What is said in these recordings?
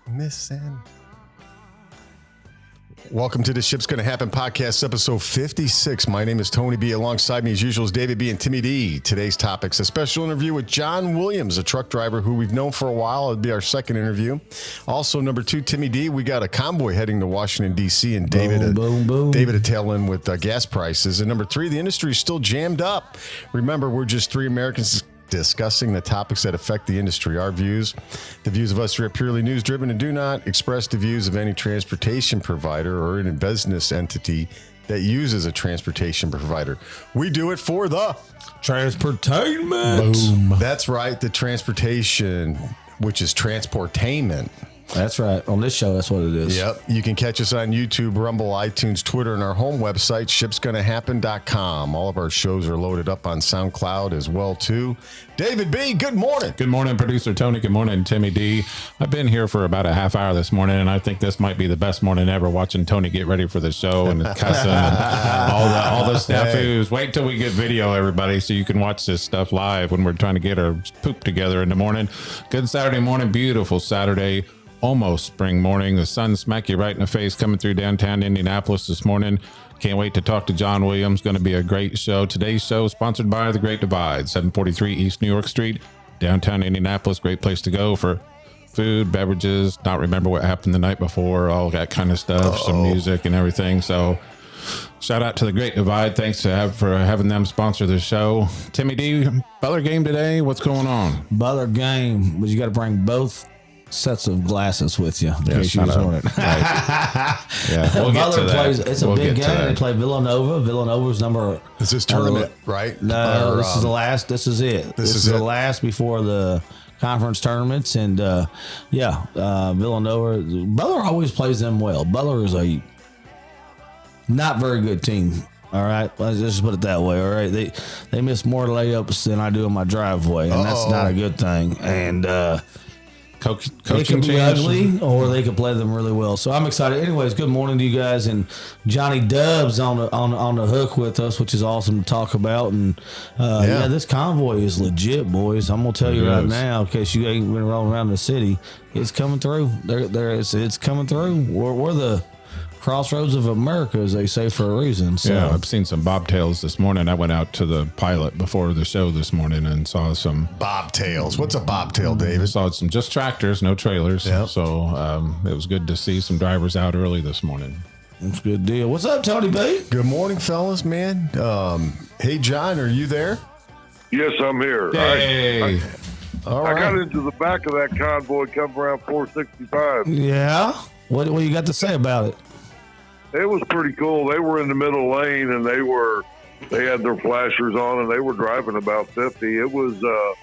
Missing. Welcome to the Ship's Gonna Happen podcast, episode 56. My name is Tony B. Alongside me, as usual, is David B. and Timmy D. Today's topic's a special interview with John Williams, a truck driver who we've known for a while. It'll be our second interview. Also, number two, Timmy D. We got a convoy heading to Washington, D.C., and David a tail in with gas prices. And number three, the industry is still jammed up. Remember, we're just three Americans discussing the topics that affect the industry. Our views, the views of us are purely news driven and do not express the views of any transportation provider or any business entity that uses a transportation provider. We do it for the transportainment. Boom. That's right. The transportation, which is transportainment. That's right. On this show, that's what it is. Yep. You can catch us on YouTube, Rumble, iTunes, Twitter, and our home website, shipsgonnahappen.com. All of our shows are loaded up on SoundCloud as well, too. David B., good morning. Good morning, producer Tony. Good morning, Timmy D. I've been here for about a half hour this morning, and I think this might be the best morning ever, watching Tony get ready for the show and cussing and all the snafus. Wait till we get video, everybody, so you can watch this stuff live when we're trying to get our poop together in the morning. Good Saturday morning, beautiful Saturday. Almost spring morning. The sun smack you right in the face coming through downtown Indianapolis this morning. Can't wait to talk to John Williams. Going to be a great show. Today's show is sponsored by The Great Divide, 743 East New York Street, downtown Indianapolis. Great place to go for food, beverages, not remember what happened the night before, all that kind of stuff, some music and everything. So shout out to The Great Divide. Thanks for having them sponsor the show. Timmy D, Butler game today. What's going on? Butler game, but you got to bring both sets of glasses with you in case you was wondering. Yeah, we'll get to that. It's a big game. They play Villanova. Villanova's number. Is this tournament, right? No, this is the last. This is it. This is the last before the conference tournaments. And Villanova. Butler always plays them well. Butler is a not very good team. All right, let's just put it that way. All right, they miss more layups than I do in my driveway, and that's not a good thing. And they can be ugly, or they can play them really well. So I'm excited. Anyways, good morning to you guys, and Johnny Dub's on the hook with us, which is awesome to talk about. And this convoy is legit, boys. I'm gonna tell you right now, in case you ain't been rolling around the city, it's coming through. It's coming through. We're the crossroads of America, as they say, for a reason. So. Yeah, I've seen some bobtails this morning. I went out to the pilot before the show this morning and saw some bobtails. What's a bobtail, David? I saw some just tractors, no trailers. Yep. So it was good to see some drivers out early this morning. That's a good deal. What's up, Tony B? Good morning, fellas, man. Hey, John, are you there? Yes, I'm here. Hey. I got into the back of that convoy coming around 465. Yeah? What do you got to say about it? It was pretty cool. They were in the middle lane, and they had their flashers on, and they were driving about 50. It was a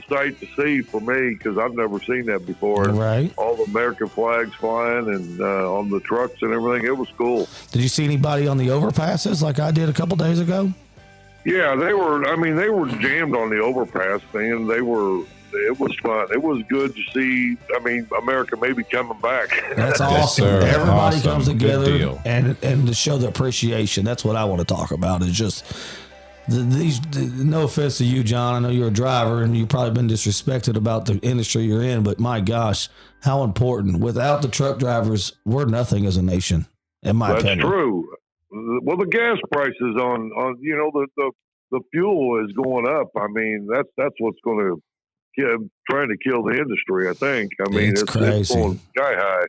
sight to see for me because I've never seen that before. Right. All the American flags flying and on the trucks and everything. It was cool. Did you see anybody on the overpasses like I did a couple days ago? Yeah, they were jammed on the overpass, man. It was fun. It was good to see. America may be coming back. That's awesome. Everybody comes together and to show the appreciation. That's what I want to talk about. Is just these. No offense to you, John. I know you're a driver and you've probably been disrespected about the industry you're in. But my gosh, how important! Without the truck drivers, we're nothing as a nation. In my opinion, that's true. Well, the gas prices on the fuel is going up. That's what's going to. Trying to kill the industry, I think. It's crazy. It's going sky high.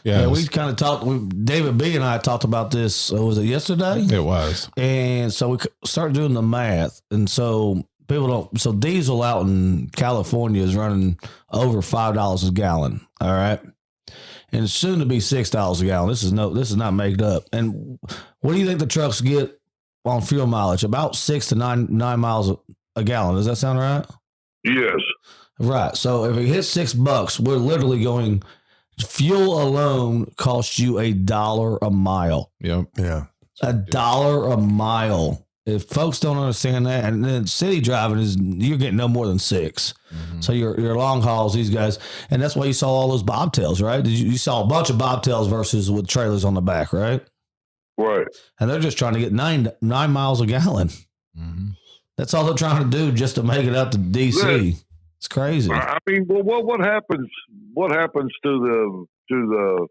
Yeah, we kind of talked. David B. and I talked about this. Was it yesterday? It was. And so we started doing the math. And so So diesel out in California is running over $5 a gallon. All right. And it's soon to be $6 a gallon. This is not made up. And what do you think the trucks get on fuel mileage? About 6 to 9 miles a gallon. Does that sound right? Yes. Right. So if it hits $6, we're literally going, fuel alone costs you $1 a mile. Yep. Yeah. $1 a mile. If folks don't understand that, and then city driving you're getting no more than 6. Mm-hmm. So your long hauls, these guys, and that's why you saw all those bobtails, right? You saw a bunch of bobtails versus with trailers on the back, right? Right. And they're just trying to get 9 miles a gallon. Mm-hmm. That's all they're trying to do just to make it out to DC. It's crazy. I mean, well, what happens? What happens to the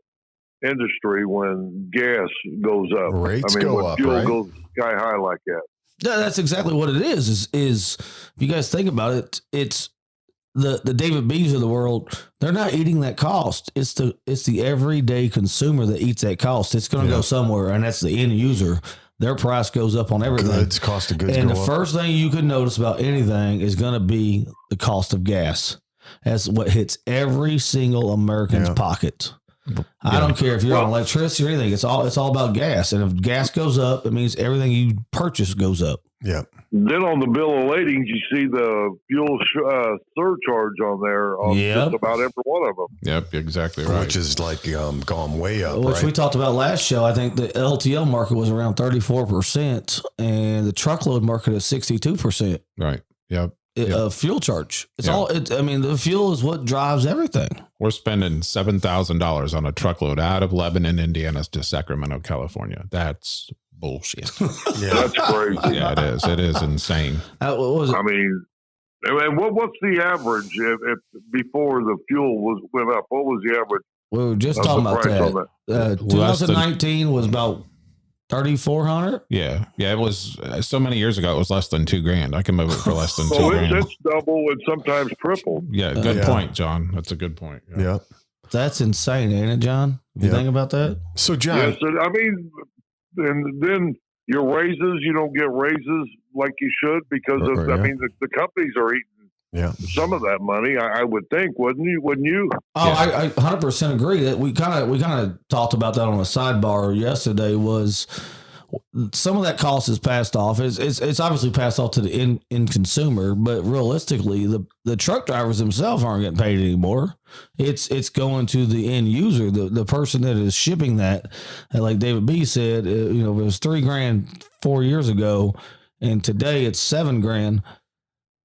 industry when gas goes up? Rates I mean, go when up, fuel right? goes sky high like that. Yeah, that's exactly what it is. Is if you guys think about it, it's the David B's of the world. They're not eating that cost. It's the everyday consumer that eats that cost. It's going to go somewhere, and that's the end user. Their price goes up on everything. Cost of goods and go the up. first thing you could notice about anything is going to be the cost of gas. That's what hits every single American's pocket. I don't care if you're on electricity or anything. It's all about gas. And if gas goes up, it means everything you purchase goes up. Yeah. Then on the bill of ladings, you see the fuel surcharge on there on just about every one of them. Yep, exactly right. Which is like gone way up. Which right? we talked about last show. I think the LTL market was around 34%, and the truckload market is 62%. Right. Yep. Fuel charge. It's all. The fuel is what drives everything. We're spending $7,000 on a truckload out of Lebanon, Indiana to Sacramento, California. That's bullshit. That's crazy. Yeah, it is. It is insane. What was it? I mean, what's the average if before the fuel went up? What was the average? We were just talking about that. 2019 was about 3,400. Yeah. It was so many years ago. It was less than $2,000. I can move it for less than $2,000. It's double and sometimes triple. Yeah, good point, John. That's a good point. Yeah. That's insane, ain't it, John? You think about that? So, John, yes, I mean, and then your raises, you don't get raises like you should because of. I mean, the companies are eating some of that money. I would think, wouldn't you? Oh, I 100% agree. That we kind of talked about that on a sidebar yesterday. Was some of that cost is passed off. It's obviously passed off to the end consumer, but realistically, the truck drivers themselves aren't getting paid anymore. It's going to the end user, the person that is shipping that. And like David B said, it was $3,000 4 years ago, and today it's $7,000.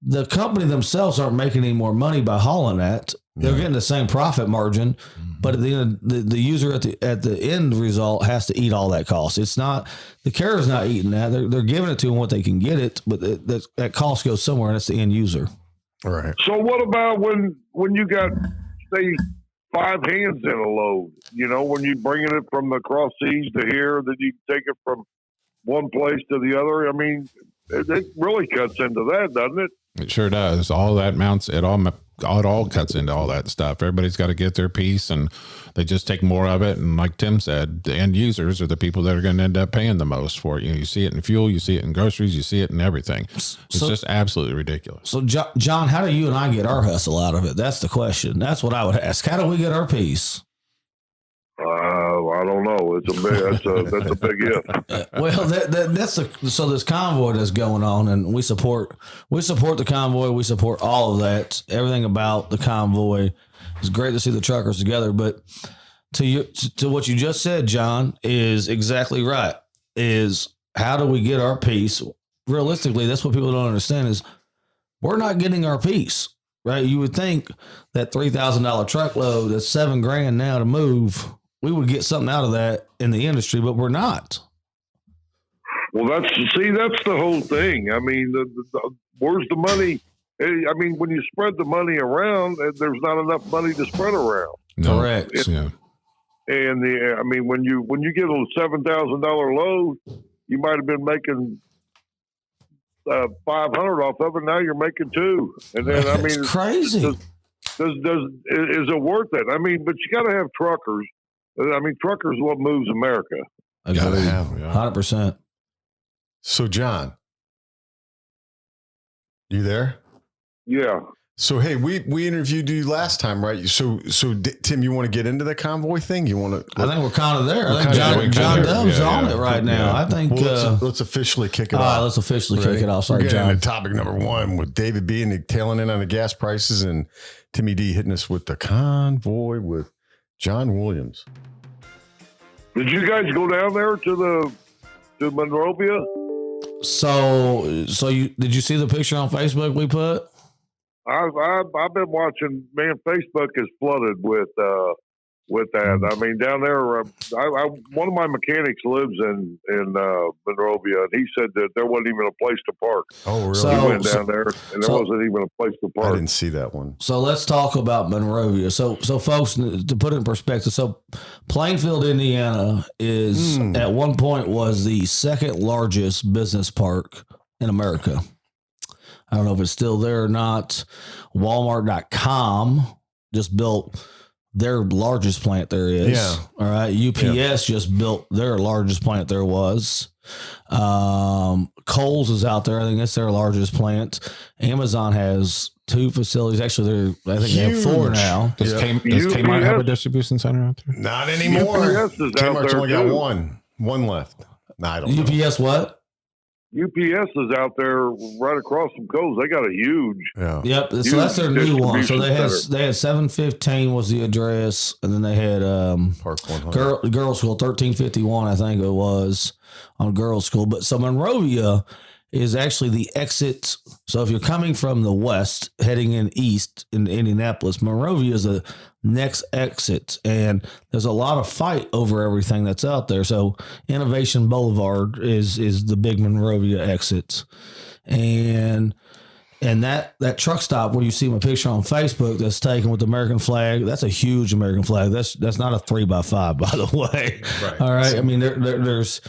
The company themselves aren't making any more money by hauling that. They're getting the same profit margin, but at the end, the user at the end result has to eat all that cost. It's not the carrier's not eating that. They're giving it to them what they can get it, but that cost goes somewhere, and it's the end user. All right. So what about when you got say 5 hands in a load? When you bringing it from the cross seas to here, then you take it from one place to the other. I mean, it really cuts into that, doesn't it? It sure does. All that mounts, it all cuts into all that stuff. Everybody's got to get their piece, and they just take more of it. And like Tim said, the end users are the people that are going to end up paying the most for it. You see it in fuel, you see it in groceries, you see it in everything. It's just absolutely ridiculous. So, John, how do you and I get our hustle out of it? That's the question. That's what I would ask. How do we get our piece? I don't know. That's a big if. Well, so this convoy that's going on, and we support the convoy. We support all of that. Everything about the convoy. It's great to see the truckers together. But to what you just said, John, is exactly right. Is how do we get our piece? Realistically, that's what people don't understand is we're not getting our piece, right? You would think that $3,000 truckload, that's $7,000 now to move. We would get something out of that in the industry, but we're not. Well, that's the whole thing. I mean, where's the money? I mean, when you spread the money around, there's not enough money to spread around. No. Correct. And when you get a $7,000 load, you might have been making 500 off of it. Now you're making 2, and then it's crazy. Is it worth it? I mean, but you got to have truckers. I mean, truckers is what moves America. I gotta have 100%. So, John, you there? Yeah. So, hey, we interviewed you last time, right? So Tim, you want to get into the convoy thing? You want to? I think we're kind of there. I think John Dove's on it right now. I think. Let's officially kick it off. All right, let's officially kick it off. Sorry, we're John. getting to topic number 1 with David B and tailing in on the gas prices, and Timmy D hitting us with the convoy with John Williams. Did you guys go down there to Monrovia? So did you see the picture on Facebook we put? I've been watching. Man, Facebook is flooded with with that. I mean, down there, one of my mechanics lives in Monrovia, and he said that there wasn't even a place to park. Oh, really? So he went down there, and there wasn't even a place to park. I didn't see that one. So let's talk about Monrovia. So folks, to put it in perspective, so Plainfield, Indiana is at one point was the second largest business park in America. I don't know if it's still there or not. Walmart.com just built their largest plant there is. Yeah. All right. UPS just built their largest plant there was. Kohl's is out there. I think that's their largest plant. Amazon has 2 facilities. Actually, I think they have 4 now. Does Kmart have a distribution center out there? Not anymore. Kmart's only got one left. No, I don't know. UPS what? UPS is out there right across from Kohl's. They got a huge. Yeah. Yep. So that's their new one. So they had 715 was the address, and then they had Park 100. Girls School 1351, I think it was on Girls School. But so Monrovia is actually the exit. So if you're coming from the west heading in east in Indianapolis, Monrovia is the next exit, and there's a lot of fight over everything that's out there. So Innovation Boulevard is the big Monrovia exit, and that truck stop where you see my picture on Facebook that's taken with the American flag, that's a huge American flag. That's not a 3x5, by the way. Right. All right. I mean, there's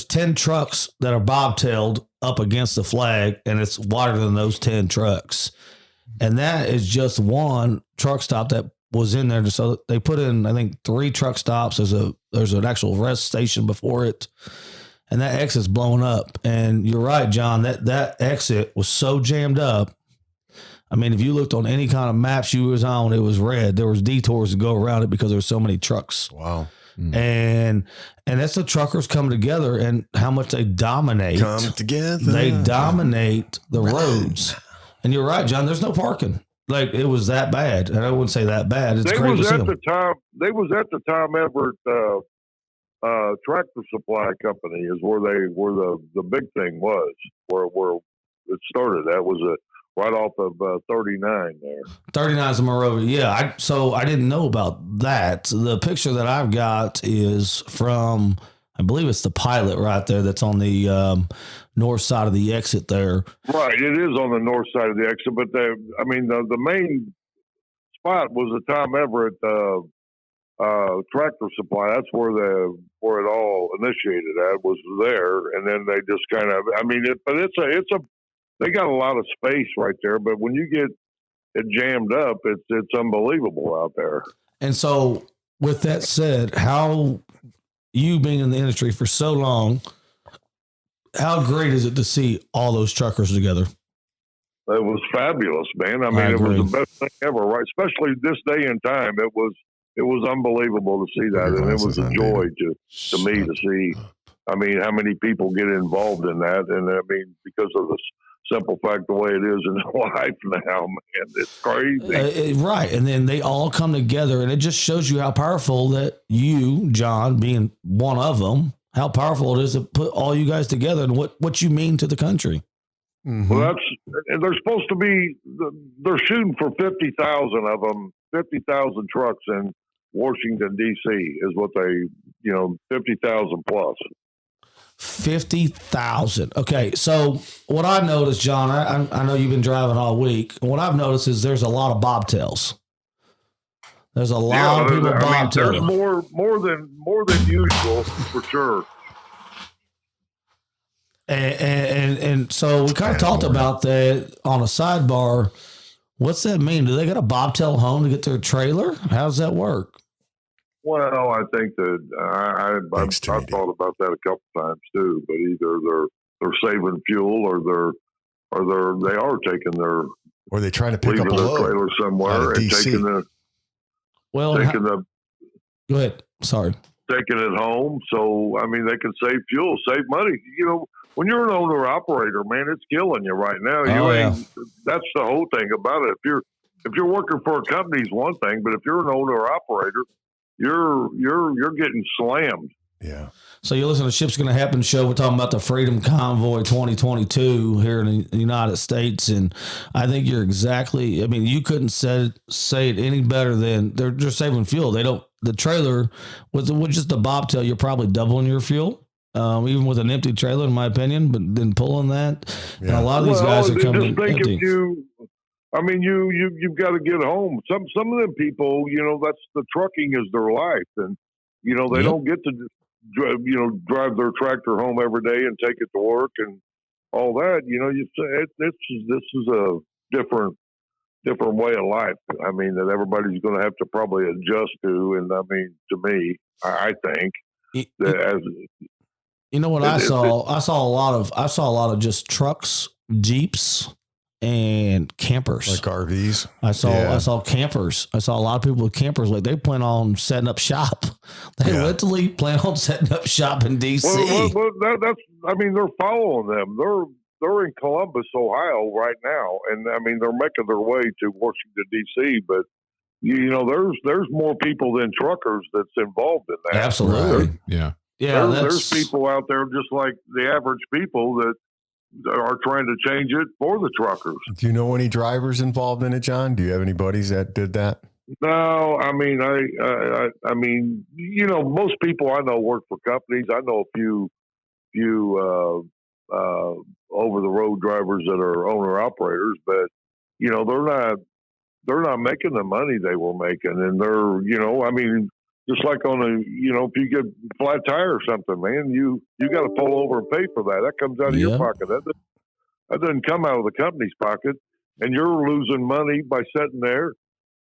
10 trucks that are bobtailed up against the flag, and it's wider than those 10 trucks. And that is just one truck stop that was in there. So they put in, I think, 3 truck stops. There's an actual rest station before it. And that exit's blown up. And you're right, John, that exit was so jammed up. I mean, if you looked on any kind of maps you was on, it was red. There was detours to go around it because there were so many trucks. Wow. And that's the truckers coming together and how much they dominate. Come together. They dominate the roads. And you're right, John, there's no parking. Like, it was that bad. And I wouldn't say that bad. It's great to see them. They was at the time Everett Tractor Supply Company is where the big thing was, where it started. That was right off of 39 there. 39 is in Monrovia. Yeah. So I didn't know about that. The picture that I've got is from, I believe it's the Pilot right there. That's on the north side of the exit there. Right. It is on the north side of the exit, but the main spot was the Tom Everett Tractor Supply. That's where it all initiated at, was there. And then they just kind of, they got a lot of space right there, but when you get it jammed up, it's unbelievable out there. And so with that said, how you being in the industry for so long, how great is it to see all those truckers together? It was fabulous, man. I mean, it was the best thing ever, right? Especially this day and time. It was unbelievable to see that. And it was a joy to me to see, I mean, how many people get involved in that. And I mean, because of the simple fact, the way it is in life now, man, it's crazy. Right. And then they all come together, and it just shows you how powerful that you, John, being one of them, how powerful it is to put all you guys together and what you mean to the country. Mm-hmm. Well, they're supposed to be, they're shooting for 50,000 of them, 50,000 trucks in Washington, D.C. is what 50,000 plus. 50,000. Okay. So what I noticed, John, I know you've been driving all week. What I've noticed is there's a lot of bobtails. There's a lot of people bobtailing. There's more than usual for sure. And so we kind of talked about that on a sidebar. What's that mean? Do they got a bobtail home to get their trailer? How does that work? Well, I think that I've thought about that a couple times too. But either they're saving fuel, or they are taking their, or they trying to pick up a load trailer somewhere and taking Go ahead. Sorry. Taking it home. So I mean, they can save fuel, save money. You know, when you're an owner operator, man, it's killing you right now. That's the whole thing about it. If you're working for a company, is one thing, but if you're an owner operator, you're getting slammed. Yeah. So you're listening to Ship's Gonna Happen show. We're talking about the Freedom Convoy 2022 here in the United States, and I think you're exactly. I mean, you couldn't say it any better than they're saving fuel. They the trailer with just the bobtail, you're probably doubling your fuel, even with an empty trailer, in my opinion. But then pulling that, and a lot of these guys are coming in empty. You've got to get home. Some of them people, that's the trucking is their life, and they don't get to drive their tractor home every day and take it to work and all that. This is a different way of life. I mean, that everybody's going to have to probably adjust to. And I mean, to me, I think that as I saw a lot of just trucks, Jeeps, and campers, like RVs. I saw campers. I saw a lot of people with campers. Like they plan on setting up shop. They literally plan on setting up shop in DC. Well, they're following them. They're in Columbus, Ohio right now, and I mean they're making their way to Washington D.C. But there's more people than truckers that's involved in that. Absolutely, yeah. There's people out there just like the average people that are trying to change it for the truckers. Do you know any drivers involved in it, John? Do you have any buddies that did that? No, I mean, I mean, most people I know work for companies. I know a few over the road drivers that are owner operators, but they're not making the money they were making, and they're I mean, just like on if you get a flat tire or something, man, you got to pull over and pay for that. That comes out of your pocket. That doesn't come out of the company's pocket, and you're losing money by sitting there.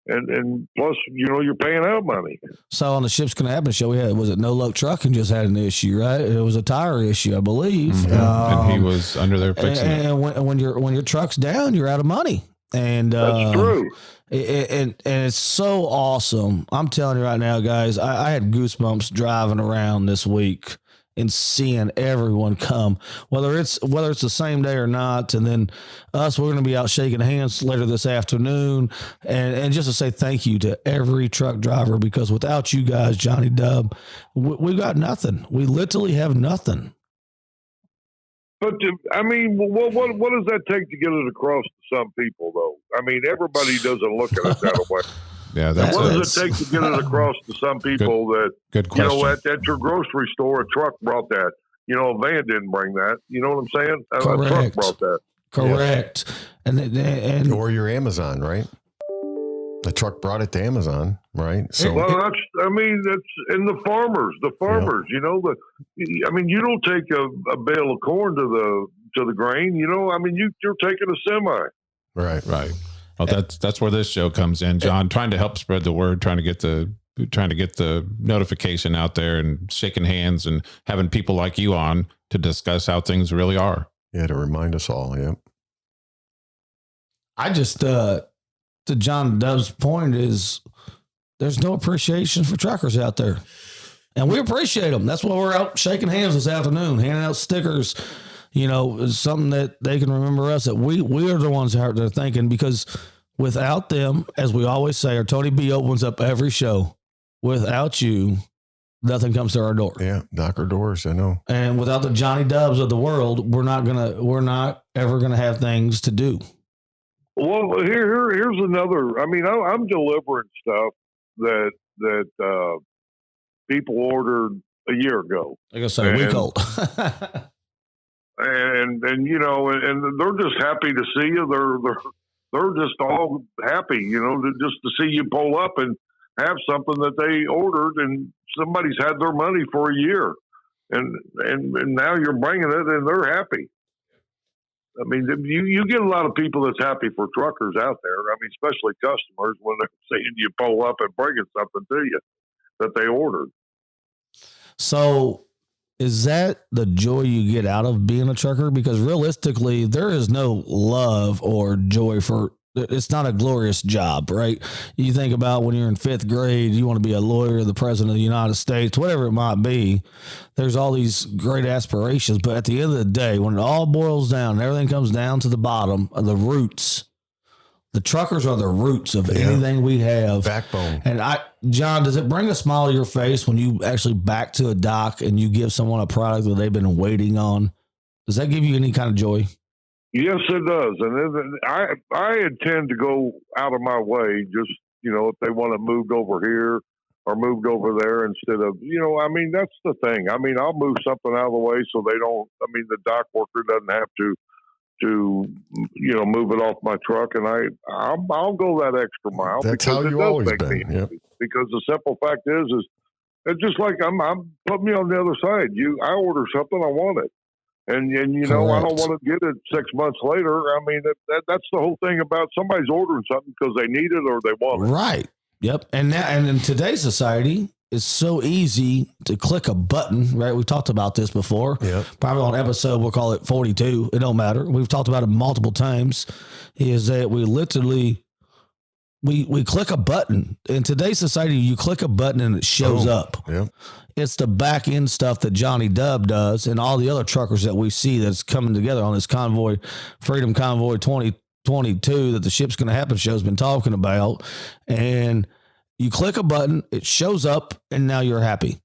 And plus, you're paying out money. So on the Shipsgonnahappen show, was it No Luck Trucking just had an issue, right? It was a tire issue, I believe. Mm-hmm. And he was under there fixing it. And when your truck's down, you're out of money. And that's true. And it's so awesome. I'm telling you right now, guys, I had goosebumps driving around this week and seeing everyone come, whether it's the same day or not. And then we're going to be out shaking hands later this afternoon. And just to say thank you to every truck driver, because without you guys, Johnny Dub, we got nothing. We literally have nothing. But I mean, what does that take to get it across to some people, though? I mean, everybody doesn't look at it that way. Yeah, what does it take to get it across to some people good question. At your grocery store, a truck brought that. A van didn't bring that. You know what I'm saying? Correct. A truck brought that. Correct. Yeah. And or your Amazon, right? The truck brought it to Amazon, right? So that's in the farmers. I mean, you don't take a bale of corn to the grain. I mean, you're taking a semi. Right. Well, that's where this show comes in, John. Trying to help spread the word, trying to get the notification out there, and shaking hands and having people like you on to discuss how things really are. Yeah, to remind us all. Yeah. I just to John Dub's point is there's no appreciation for truckers out there, and we appreciate them. That's why we're out shaking hands this afternoon, handing out stickers. Something that they can remember us, that we are the ones that are thinking, because without them, as we always say, our Tony B opens up every show. Without you, nothing comes to our door. Yeah. Knock our doors. I know. And without the Johnny Dubs of the world, we're not ever going to have things to do. Well, here's another. I mean, I'm delivering stuff that people ordered a year ago. Like I say, a week old. And they're just happy to see you. They're just all happy, just to see you pull up and have something that they ordered, and somebody's had their money for a year, and now you're bringing it, and they're happy. I mean, you get a lot of people that's happy for truckers out there. I mean, especially customers, when they're seeing you pull up and bringing something to you that they ordered. So, is that the joy you get out of being a trucker? Because realistically, there is no love or joy for it's not a glorious job, right? You think about when you're in fifth grade, you want to be a lawyer, the president of the United States, whatever it might be. There's all these great aspirations. But at the end of the day, when it all boils down, everything comes down to the bottom of the roots. The truckers are the roots of anything we have. Backbone. And John, does it bring a smile to your face when you actually back to a dock and you give someone a product that they've been waiting on? Does that give you any kind of joy? Yes, it does. And I intend to go out of my way, just, if they want it moved over here are moved over there instead of, I mean, that's the thing. I mean, I'll move something out of the way so they don't, I mean, the dock worker doesn't have to move it off my truck, and I'll go that extra mile. That's how you always been. Yep. Because the simple fact is it's just like I'm put me on the other side. I order something, I want it. And I don't want to get it 6 months later. I mean, that's the whole thing about somebody's ordering something because they need it or they want it. Right. Yep. And in today's society, it's so easy to click a button, right? We've talked about this before. Yep. Probably on episode, we'll call it 42. It don't matter. We've talked about it multiple times. Is that we literally we click a button. In today's society, you click a button and it shows up. Yep. It's the back end stuff that Johnny Dub does and all the other truckers that we see that's coming together on this convoy, Freedom Convoy 2022 that the Shipsgonnahappen show's been talking about. And you click a button, it shows up, and now you're happy.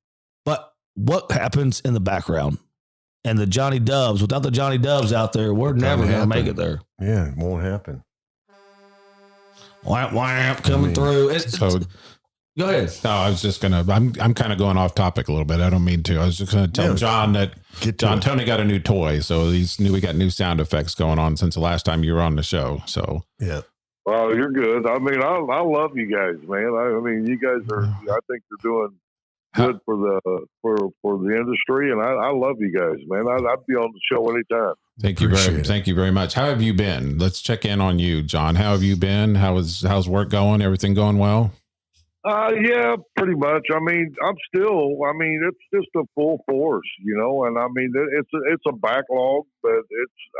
But what happens in the background? And the Johnny Dubs, without the Johnny Dubs out there, we're never going to make it there. Yeah, it won't happen. Wham, coming through. Go ahead. No, I was just gonna. I'm kind of going off topic a little bit. I don't mean to. I was just gonna tell John that Tony got a new toy, so we got new sound effects going on since the last time you were on the show. So yeah. Well, you're good. I mean, I love you guys, man. I mean, you guys are. I think you're doing good for the industry, and I love you guys, man. I'd be on the show anytime. Thank you very much. How have you been? Let's check in on you, John. How have you been? How's work going? Everything going well? Yeah, pretty much. I mean, it's just a full force, and I mean, it's a backlog, but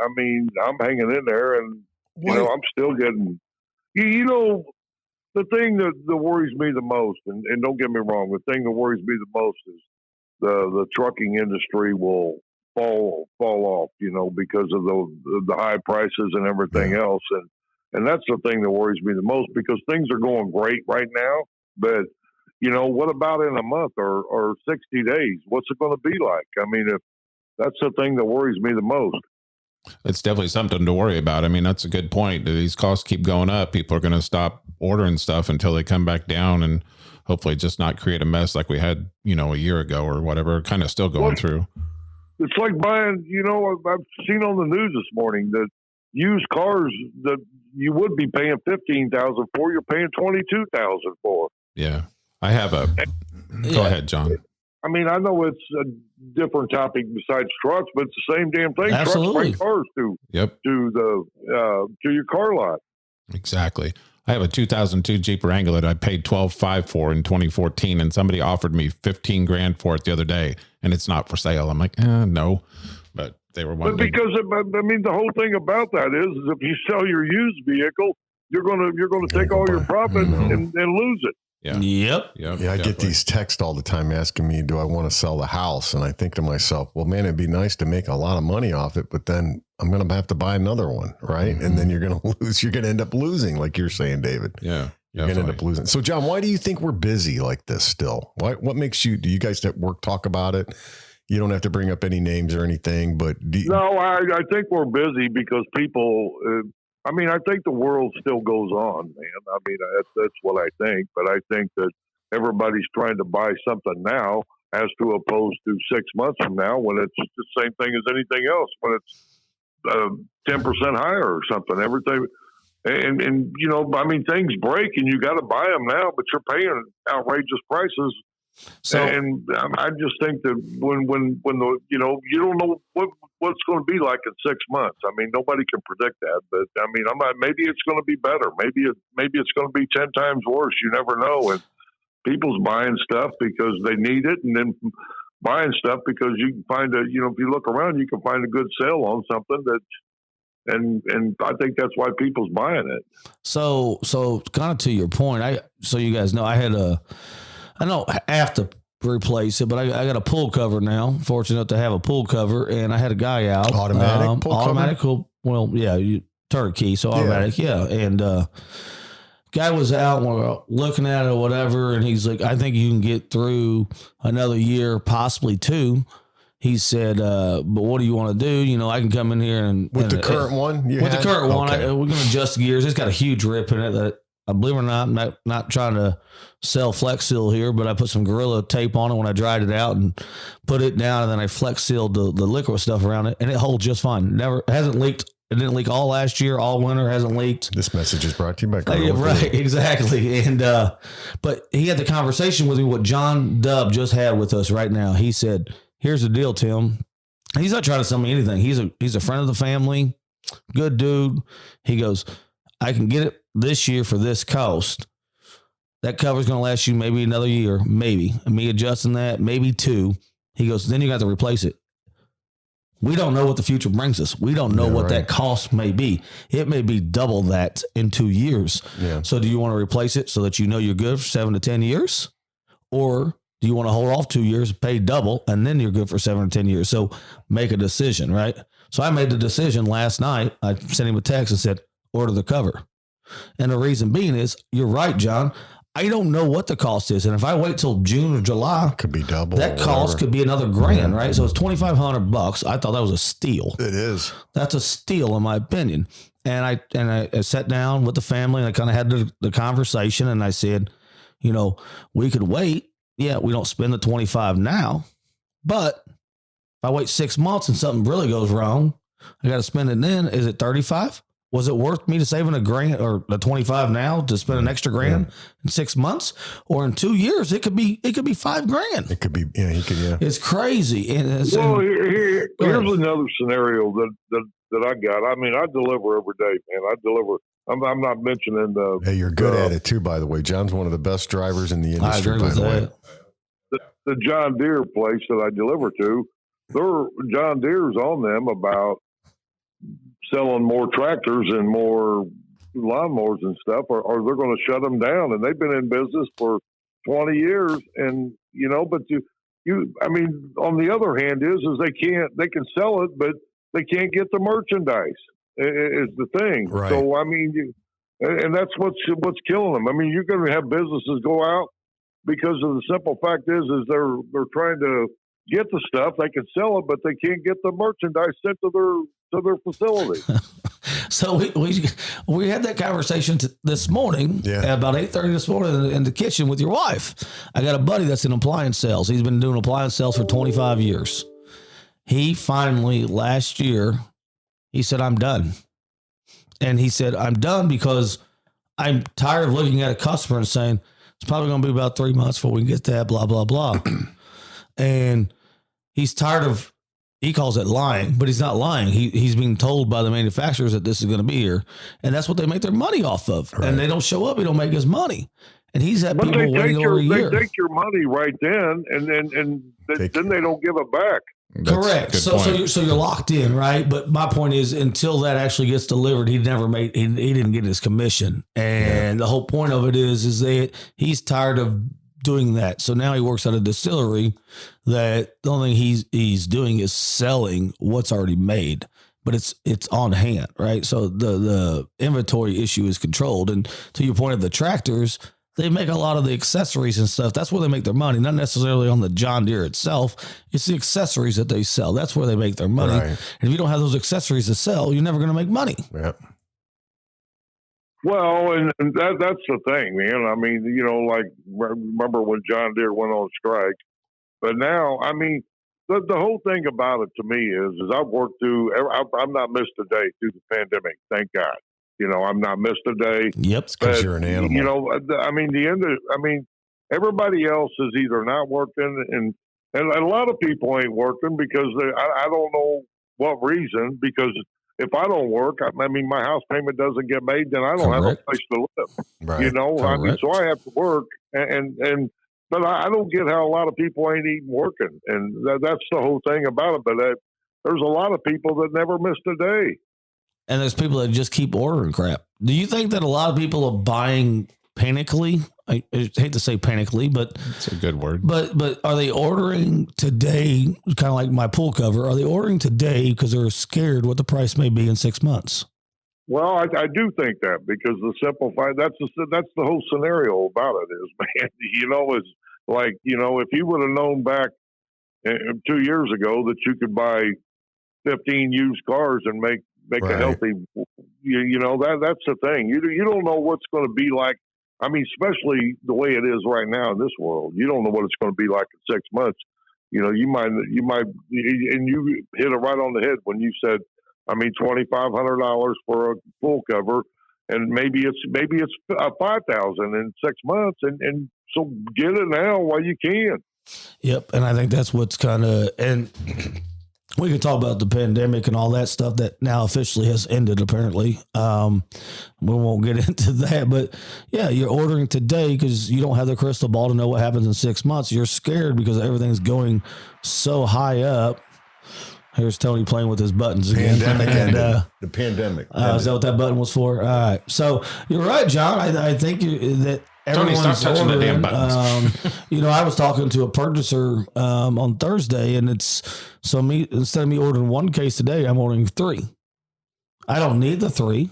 I'm hanging in there, and I'm still getting. The thing that worries me the most, and don't get me wrong, the thing that worries me the most is the trucking industry will fall off, because of the high prices and everything else, and that's the thing that worries me the most because things are going great right now, but what about in a month or 60 days? What's it going to be like? I mean, if that's the thing that worries me the most. It's definitely something to worry about. I mean, that's a good point. These costs keep going up. People are going to stop ordering stuff until they come back down and hopefully just not create a mess like we had, a year ago or whatever, kind of still going through. It's like buying, I've seen on the news this morning that used cars that you would be paying $15,000 for, you're paying $22,000 for. Yeah. I have go ahead, John. I mean, I know it's a different topic besides trucks, but it's the same damn thing. Absolutely. Trucks bring cars to your car lot. Exactly. I have a 2002 Jeep Wrangler that I paid $12,500 for in 2014, and somebody offered me $15,000 for it the other day, and it's not for sale. I'm like, no, but they were one. But because the whole thing about that is if you sell your used vehicle, you're gonna take all your profit and lose it. Yeah. Yep. Yeah, I get these texts all the time asking me, do I want to sell the house? And I think to myself, well, man, it'd be nice to make a lot of money off it, but then I'm going to have to buy another one, right? Mm-hmm. And then you're going to lose. You're going to end up losing, like you're saying, David. Yeah. You're going to end up losing. So, John, why do you think we're busy like this still? What makes you, do you guys at work talk about it? You don't have to bring up any names or anything, but. No, I think we're busy because people, I think the world still goes on, man. I mean, that's what I think. But I think that everybody's trying to buy something now as to opposed to 6 months from now when it's the same thing as anything else, when it's 10% higher or something. Everything. And things break and you got to buy them now, but you're paying outrageous prices. So, and I just think that when the, you don't know what's going to be like in 6 months. I mean, nobody can predict that, but I mean, maybe it's going to be better. Maybe it's going to be 10 times worse. You never know. And people's buying stuff because they need it, and then buying stuff because you can find if you look around, you can find a good sale on something and I think that's why people's buying it. So kind of to your point, so you guys know, I don't have to replace it, but I got a pool cover now. Fortunate enough to have a pool cover, and I had a guy out. Automatic cover? Well, yeah, turnkey, so automatic, yeah. And guy was out, and we're looking at it or whatever, and he's like, I think you can get through another year, possibly 2. He said, but what do you want to do? I can come in here and... With the current one? With the current one, we're going to adjust the gears. It's got a huge rip in it that believe it or not, I'm not trying to sell Flex Seal here, but I put some Gorilla tape on it when I dried it out and put it down, and then I Flex Sealed the liquid stuff around it, and it holds just fine. Never hasn't leaked. It didn't leak all last year, all winter hasn't leaked. This message is brought to you by Gorilla. Right, exactly. And but he had the conversation with me what John Dubb just had with us right now. He said, "Here's the deal, Tim." He's not trying to sell me anything. He's a friend of the family, good dude. He goes, "I can get it this year for this cost. That cover's going to last you maybe another year, maybe. And me adjusting that, maybe 2. He goes, then you got to replace it. We don't know what the future brings us. We don't know what that cost may be. It may be double that in 2 years. Yeah. So do you want to replace it so that you know you're good for 7 to 10 years? Or do you want to hold off 2 years, pay double, and then you're good for 7 or 10 years? So make a decision, right? So I made the decision last night. I sent him a text and said, order the cover. And the reason being is, you're right, John. I don't know what the cost is. And if I wait till June or July, could be double. That cost could be another $1,000, right? So it's $2,500. I thought that was a steal. It is. That's a steal in my opinion. And I sat down with the family and I kind of had the conversation, and I said, you know, we could wait. Yeah, we don't spend the 25 now, but if I wait 6 months and something really goes wrong, I got to spend it then. Is it 35? Was it worth me to saving $1,000 or the 25 now to spend an extra $1,000 in 6 months, or in 2 years? It could be $5,000. It could be, It's crazy. Here's another scenario that I got. I mean, I deliver every day, man. I deliver. I'm not mentioning the. Hey, you're good at it too, by the way. John's one of the best drivers in the industry. I agree with that. The John Deere place that I deliver to, John Deere's on them about selling more tractors and more lawnmowers and stuff, or they're going to shut them down. And they've been in business for 20 years. And, but I mean, on the other hand is they can sell it, but they can't get the merchandise is the thing. Right. So, I mean, and that's what's killing them. I mean, you're going to have businesses go out because of the simple fact is they're trying to get the stuff. They can sell it, but they can't get the merchandise sent to their facility. So we had that conversation this morning at about 8:30 this morning in the kitchen with your wife. I got a buddy that's in appliance sales. He's been doing appliance sales for 25 years. He finally last year, he said, I'm done. And he said, I'm done because I'm tired of looking at a customer and saying, it's probably going to be about 3 months before we can get that, blah, blah, blah. And he's tired of, he calls it lying, but he's not lying. He's being told by the manufacturers that this is going to be here. And that's what they make their money off of. Right. And they don't show up. He don't make his money. And he's had people waiting over a year. They take your money right then, and then they don't give it back. Correct. So you're locked in, right? But my point is, until that actually gets delivered, he didn't get his commission. And the whole point of it is that he's tired of doing that. So now he works at a distillery that the only thing he's doing is selling what's already made, but it's on hand, right? So the inventory issue is controlled. And to your point of the tractors, they make a lot of the accessories and stuff. That's where they make their money, not necessarily on the John Deere itself. It's the accessories that they sell. That's where they make their money. Right. And if you don't have those accessories to sell, you're never going to make money. Yeah. Well, and that's the thing, man. I mean, like remember when John Deere went on strike, but now, I mean, the whole thing about it to me is I've worked through. I'm not missed a day through the pandemic. Thank God. I'm not missed a day. Yep, because you're an animal. I mean, everybody else is either not working, and a lot of people ain't working because I don't know what reason. Because if I don't work, I mean, my house payment doesn't get made, then I don't have a place to live. Right. I mean, so I have to work, but I don't get how a lot of people ain't even working, and that's the whole thing about it. But there's a lot of people that never missed a day. And there's people that just keep ordering crap. Do you think that a lot of people are buying panically? I hate to say panically, but it's a good word. But are they ordering today, kind of like my pool cover? Are they ordering today because they're scared what the price may be in 6 months? Well, I do think that because the simple fact that's the whole scenario about it is, man. Is like if you would have known back 2 years ago that you could buy 15 used cars and make make a healthy. That's the thing. You don't know what's going to be like. I mean, especially the way it is right now in this world. You don't know what it's going to be like in 6 months. You might, and you hit it right on the head when you said, I mean, $2,500 for a full cover, and maybe it's $5,000 in 6 months, and so get it now while you can. Yep, and I think that's what's kind of, and we can talk about the pandemic and all that stuff that now officially has ended, apparently. We won't get into that, but yeah, you're ordering today because you don't have the crystal ball to know what happens in 6 months. You're scared because everything's going so high up. Here's Tony playing with his buttons again. The pandemic. Is that what that button was for? All right. So you're right, John. I think that Tony, stop touching the damn buttons. I was talking to a purchaser on Thursday, and instead of me ordering one case today, I'm ordering 3. I don't need the 3.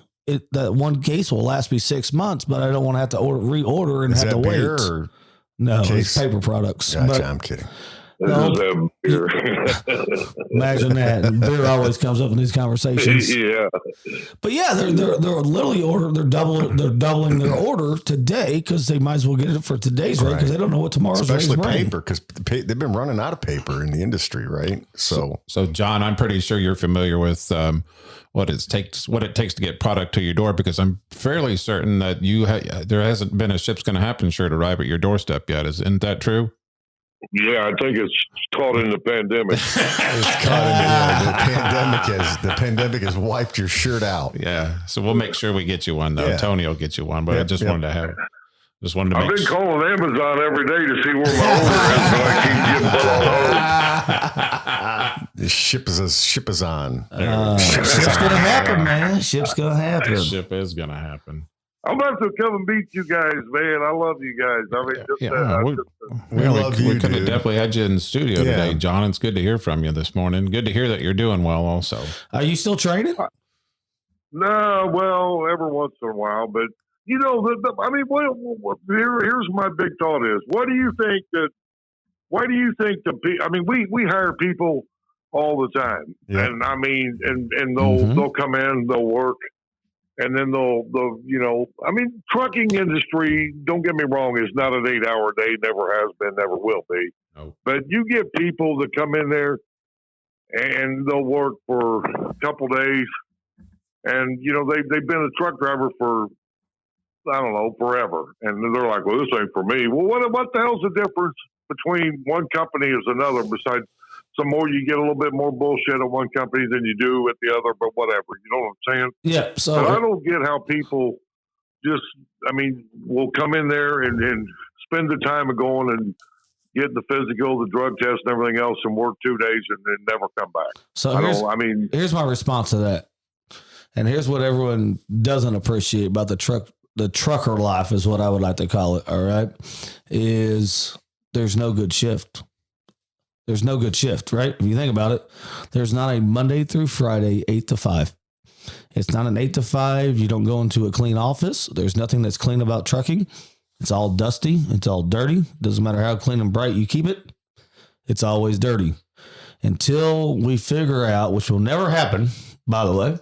That one case will last me 6 months, but I don't want to have to reorder and have to wait. Or no, case? It's paper products. Gotcha, I'm kidding. No, imagine that. And beer always comes up in these conversations. Yeah, but yeah, they're literally they're doubling their order today because they might as well get it for today's rate because they don't know what tomorrow's rate is. Especially paper, because they've been running out of paper in the industry, right? So John, I'm pretty sure you're familiar with what it takes to get product to your door, because I'm fairly certain that there hasn't been a Ship's Gonna Happen shirt arrive at your doorstep yet. Isn't that true? Yeah, I think it's caught in the pandemic. It's caught in the pandemic has wiped your shirt out. Yeah, so we'll make sure we get you one though. Yeah. Tony will get you one, but I just wanted to I've been calling Amazon every day to see where my order is, but I keep getting put on hold. The ship is on. Ship's gonna happen, man. Ship's gonna happen. Ship is gonna happen. I'm about to come and beat you guys, man. I love you guys. I mean, we could have definitely had you in the studio today, John. It's good to hear from you this morning. Good to hear that you're doing well also. Are you still training? No, well, every once in a while. But, here's my big thought is, why do you think we hire people all the time. Yeah. And I mean, and they'll come in, they'll work. And then they'll trucking industry, don't get me wrong, is not an 8-hour day, never has been, never will be. No. But you get people that come in there and they'll work for a couple days and, they've been a truck driver for, I don't know, forever. And they're like, well, this ain't for me. Well, what the hell's the difference between one company as another besides some more, you get a little bit more bullshit at one company than you do at the other, but whatever. You know what I'm saying? Yeah. So but I don't get how people will come in there and spend the time of going and getting the physical, the drug test and everything else and work 2 days and then never come back. So here's my response to that. And here's what everyone doesn't appreciate about the trucker life is what I would like to call it. All right. Is there's no good shift. There's no good shift, right? If you think about it, there's not a Monday through Friday, 8 to 5. It's not an 8 to 5. You don't go into a clean office. There's nothing that's clean about trucking. It's all dusty. It's all dirty. Doesn't matter how clean and bright you keep it. It's always dirty until we figure out, which will never happen, by the way,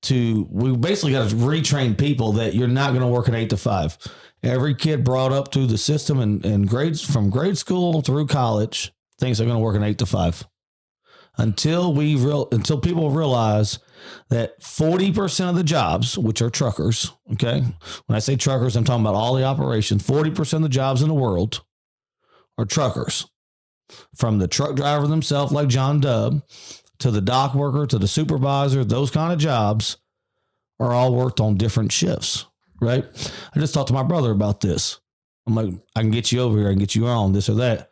we basically got to retrain people that you're not going to work an 8 to 5. Every kid brought up through the system and grades from grade school through college thinks they're going to work an 8 to 5 until people realize that 40% of the jobs, which are truckers, okay, when I say truckers, I'm talking about all the operations, 40% of the jobs in the world are truckers, from the truck driver themselves, like John Dubb, to the dock worker, to the supervisor. Those kind of jobs are all worked on different shifts, right? I just talked to my brother about this. I'm like, I can get you over here. I can get you on this or that.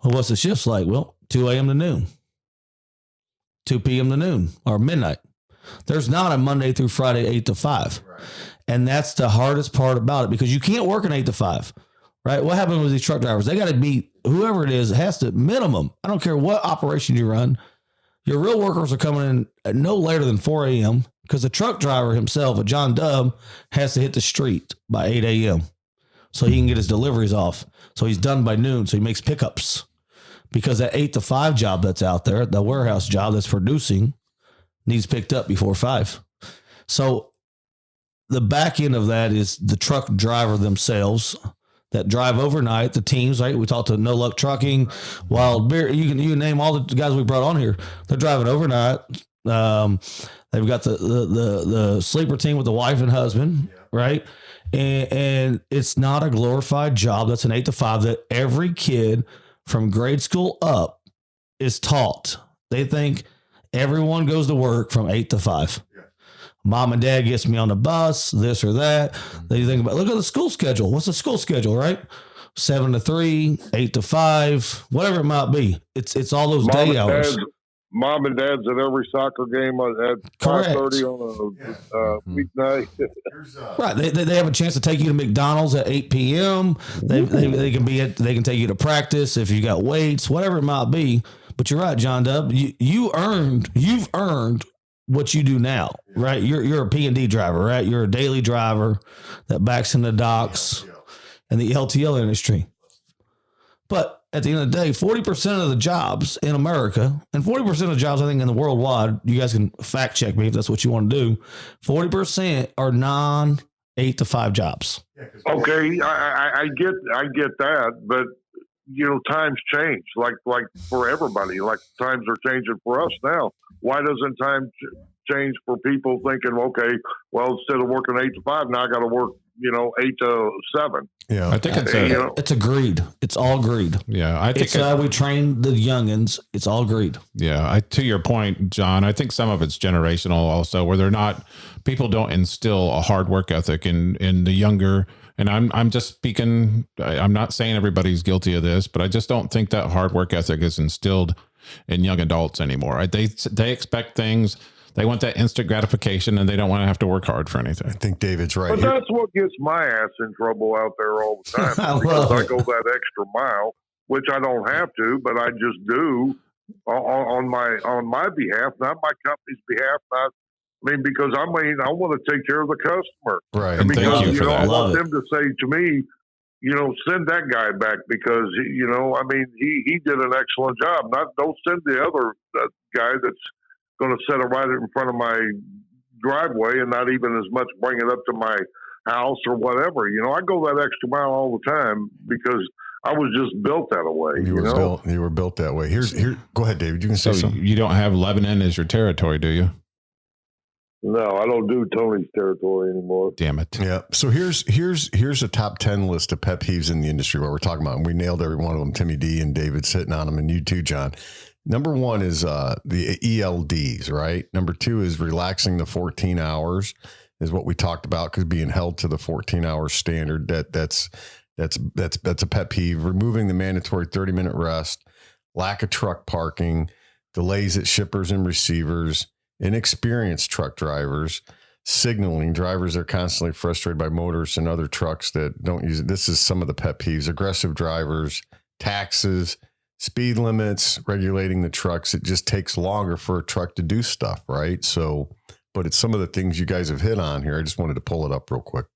Well, what's the shifts like? Well, 2 a.m. to noon, 2 p.m. to noon, or midnight. There's not a Monday through Friday, 8 to 5. Right. And that's the hardest part about it because you can't work an 8 to 5, right? What happens with these truck drivers? They got to be, whoever it is, has to minimum. I don't care what operation you run. Your real workers are coming in at no later than 4 a.m. because the truck driver himself, John Dubb, has to hit the street by 8 a.m. so he can get his deliveries off. So he's done by noon. So he makes pickups because that 8 to 5 job that's out there, the warehouse job that's producing, needs picked up before 5. So the back end of that is the truck driver themselves that drive overnight, the teams, right? We talked to No Luck Trucking, Wild Beer. You can name all the guys we brought on here. They're driving overnight. They've got the sleeper team with the wife and husband, right? And it's not a glorified job. That's an 8 to 5 that every kid from grade school up is taught. They think everyone goes to work from 8 to 5. Mom and dad gets me on the bus, this or that. They think about, look at the school schedule. What's the school schedule, right? 7 to 3, 8 to 5, whatever it might be. It's all those day hours. Mom and dad's at every soccer game at 5:30 on a weeknight. Right. They have a chance to take you to McDonald's at 8 p.m. They can take you to practice if you got weights, whatever it might be. But you're right, John Dub. You've earned what you do now, right? You're a P&D driver, right? You're a daily driver that backs in the docks and the LTL industry. But at the end of the day, 40% of the jobs in America, and 40% of jobs, I think, in the worldwide, you guys can fact check me if that's what you want to do, 40% are non 8 to 5 jobs. Okay, I get that, but times change, like for everybody. Like times are changing for us now. Why doesn't time change for people thinking, okay, well, instead of working 8 to 5, now I got to work 8 to 7. Yeah, I think it's a greed. It's all greed. Yeah, I think it's how we train the youngins. It's all greed. Yeah, to your point, John, I think some of it's generational also, where people don't instill a hard work ethic in the younger. And I'm just speaking. I'm not saying everybody's guilty of this, but I just don't think that hard work ethic is instilled in young adults anymore. They expect things. They want that instant gratification, and they don't want to have to work hard for anything. I think David's right. But that's what gets my ass in trouble out there all the time. Because I go that extra mile, which I don't have to, but I just do on my behalf, not my company's behalf. Because I want to take care of the customer. Right. And because, thank you for that. I want them to say to me, send that guy back because, he did an excellent job. Don't send the other guy that's going to set it right in front of my driveway and not even as much bring it up to my house or whatever. I go that extra mile all the time because I was just built that way. You were built that way. Here. Go ahead, David. You can say something. You don't have Lebanon as your territory, do you? No, I don't do Tony's territory anymore. Damn it. Yeah. So here's a top 10 list of pet peeves in the industry what we're talking about. And we nailed every one of them. Timmy D and David's hitting on them, and you too, John. Number 1 is the ELDs, right? Number 2 is relaxing the 14 hours is what we talked about, because being held to the 14-hour standard, that's a pet peeve. Removing the mandatory 30-minute rest, lack of truck parking, delays at shippers and receivers, inexperienced truck drivers, signaling. Drivers are constantly frustrated by motorists and other trucks that don't use it. This is some of the pet peeves. Aggressive drivers, taxes, speed limits, regulating the trucks. It just takes longer for a truck to do stuff, right? So, but it's some of the things you guys have hit on here. I just wanted to pull it up real quick.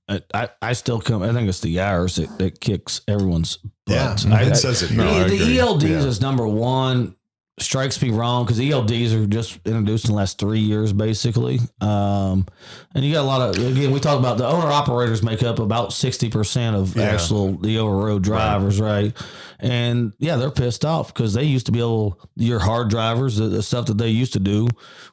I still come. I think it's the hours that kicks everyone's butt. Yeah, it says it. No, the ELDs is number 1. Strikes me wrong because ELDs are just introduced in the last 3 years, basically. And you got a lot of, again, we talk about the owner operators make up about 60% of the over road drivers, right? And they're pissed off because they used to be your hard drivers, the stuff that they used to do.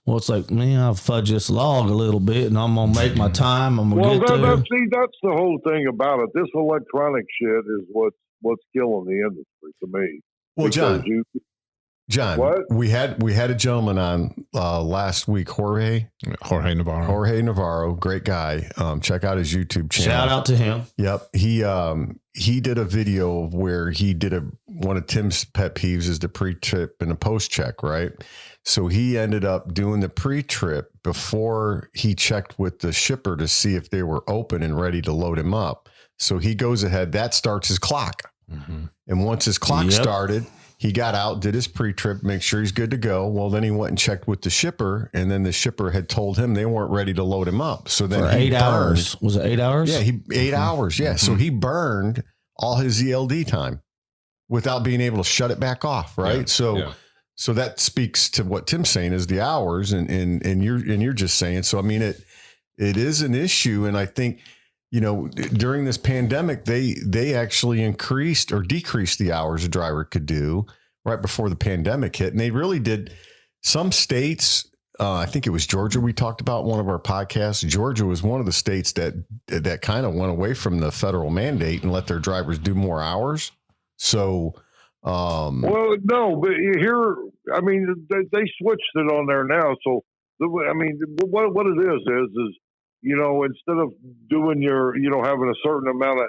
Well, it's like, man, I'll fudge this log a little bit and I'm going to make my time. I'm going to get there. That's the whole thing about it. This electronic shit is what's killing the industry to me. Well, John, what? we had a gentleman on last week, Jorge Navarro, great guy. Check out his YouTube channel. Shout out to him. Yep. He did a video of where he did one of Tim's pet peeves is the pre-trip and the post-check, right? So he ended up doing the pre-trip before he checked with the shipper to see if they were open and ready to load him up. So he goes ahead, that starts his clock. Mm-hmm. And once his clock started, he got out, did his pre-trip, make sure he's good to go. Well, then he went and checked with the shipper, and then the shipper had told him they weren't ready to load him up. So then for 8 hours. Was it 8 hours? Yeah, 8 hours. Yeah. Mm-hmm. So he burned all his ELD time without being able to shut it back off. Right. So that speaks to what Tim's saying is the hours, and you're just saying. So I mean, it is an issue, and I think, you know, during this pandemic, they actually increased or decreased the hours a driver could do right before the pandemic hit, and they really did. Some states, I think it was Georgia, we talked about in one of our podcasts. Georgia was one of the states that kind of went away from the federal mandate and let their drivers do more hours. So. Well, no, but here, I mean, they switched it on there now. So, I mean, what it is, you know, instead of doing your, you know, having a certain amount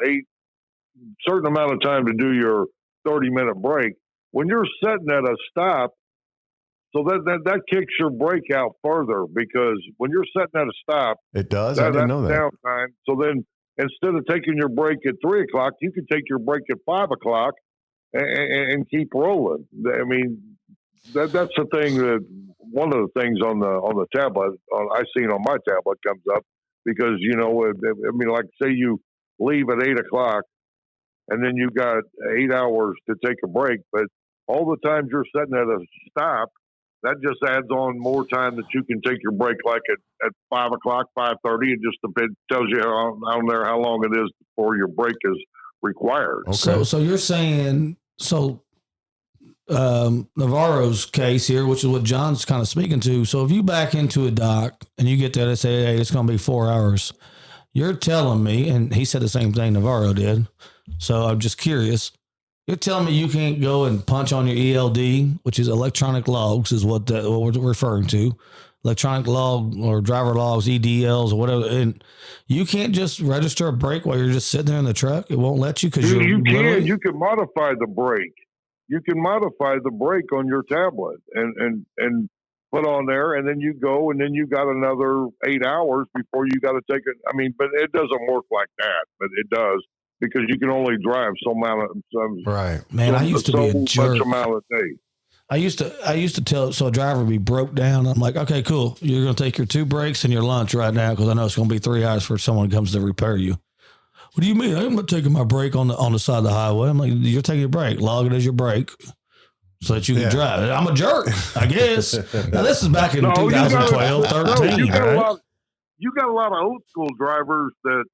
of time to do your 30-minute break, when you're sitting at a stop, so that kicks your break out further, because when you're sitting at a stop, it does. I didn't know that. Downtime. So then, instead of taking your break at 3:00, you can take your break at 5:00. And keep rolling. I mean, that's the thing, that one of the things on the tablet I seen on my tablet comes up, because, you know, I mean, like, say you leave at 8:00 and then you got 8 hours to take a break, but all the times you're sitting at a stop, that just adds on more time that you can take your break, like at 5:00, 5:30. It just tells you on there how long it is before your break is required. Okay. So you're saying, Navarro's case here, which is what John's kind of speaking to. So if you back into a dock and you get there, they say, hey, it's going to be 4 hours. You're telling me, and he said the same thing Navarro did. So I'm just curious. You're telling me you can't go and punch on your ELD, which is electronic logs, is what we're referring to. Electronic log or driver logs, EDLs or whatever, and you can't just register a break while you're just sitting there in the truck. It won't let you, because you can modify the break. You can modify the break on your tablet and put on there, and then you go, and then you got another 8 hours before you got to take it. I mean, but it doesn't work like that, but it does, because you can only drive right. Man, I used to be a jerk. Amount of days. I used to tell, so a driver would be broke down. I'm like, okay, cool. You're going to take your 2 breaks and your lunch right now, because I know it's going to be 3 hours before someone comes to repair you. What do you mean? I'm not taking my break on the side of the highway. I'm like, you're taking a break. Log it as your break so that you can drive. I'm a jerk, I guess. Now, this is back in 2012, 13. You got a lot of old school drivers that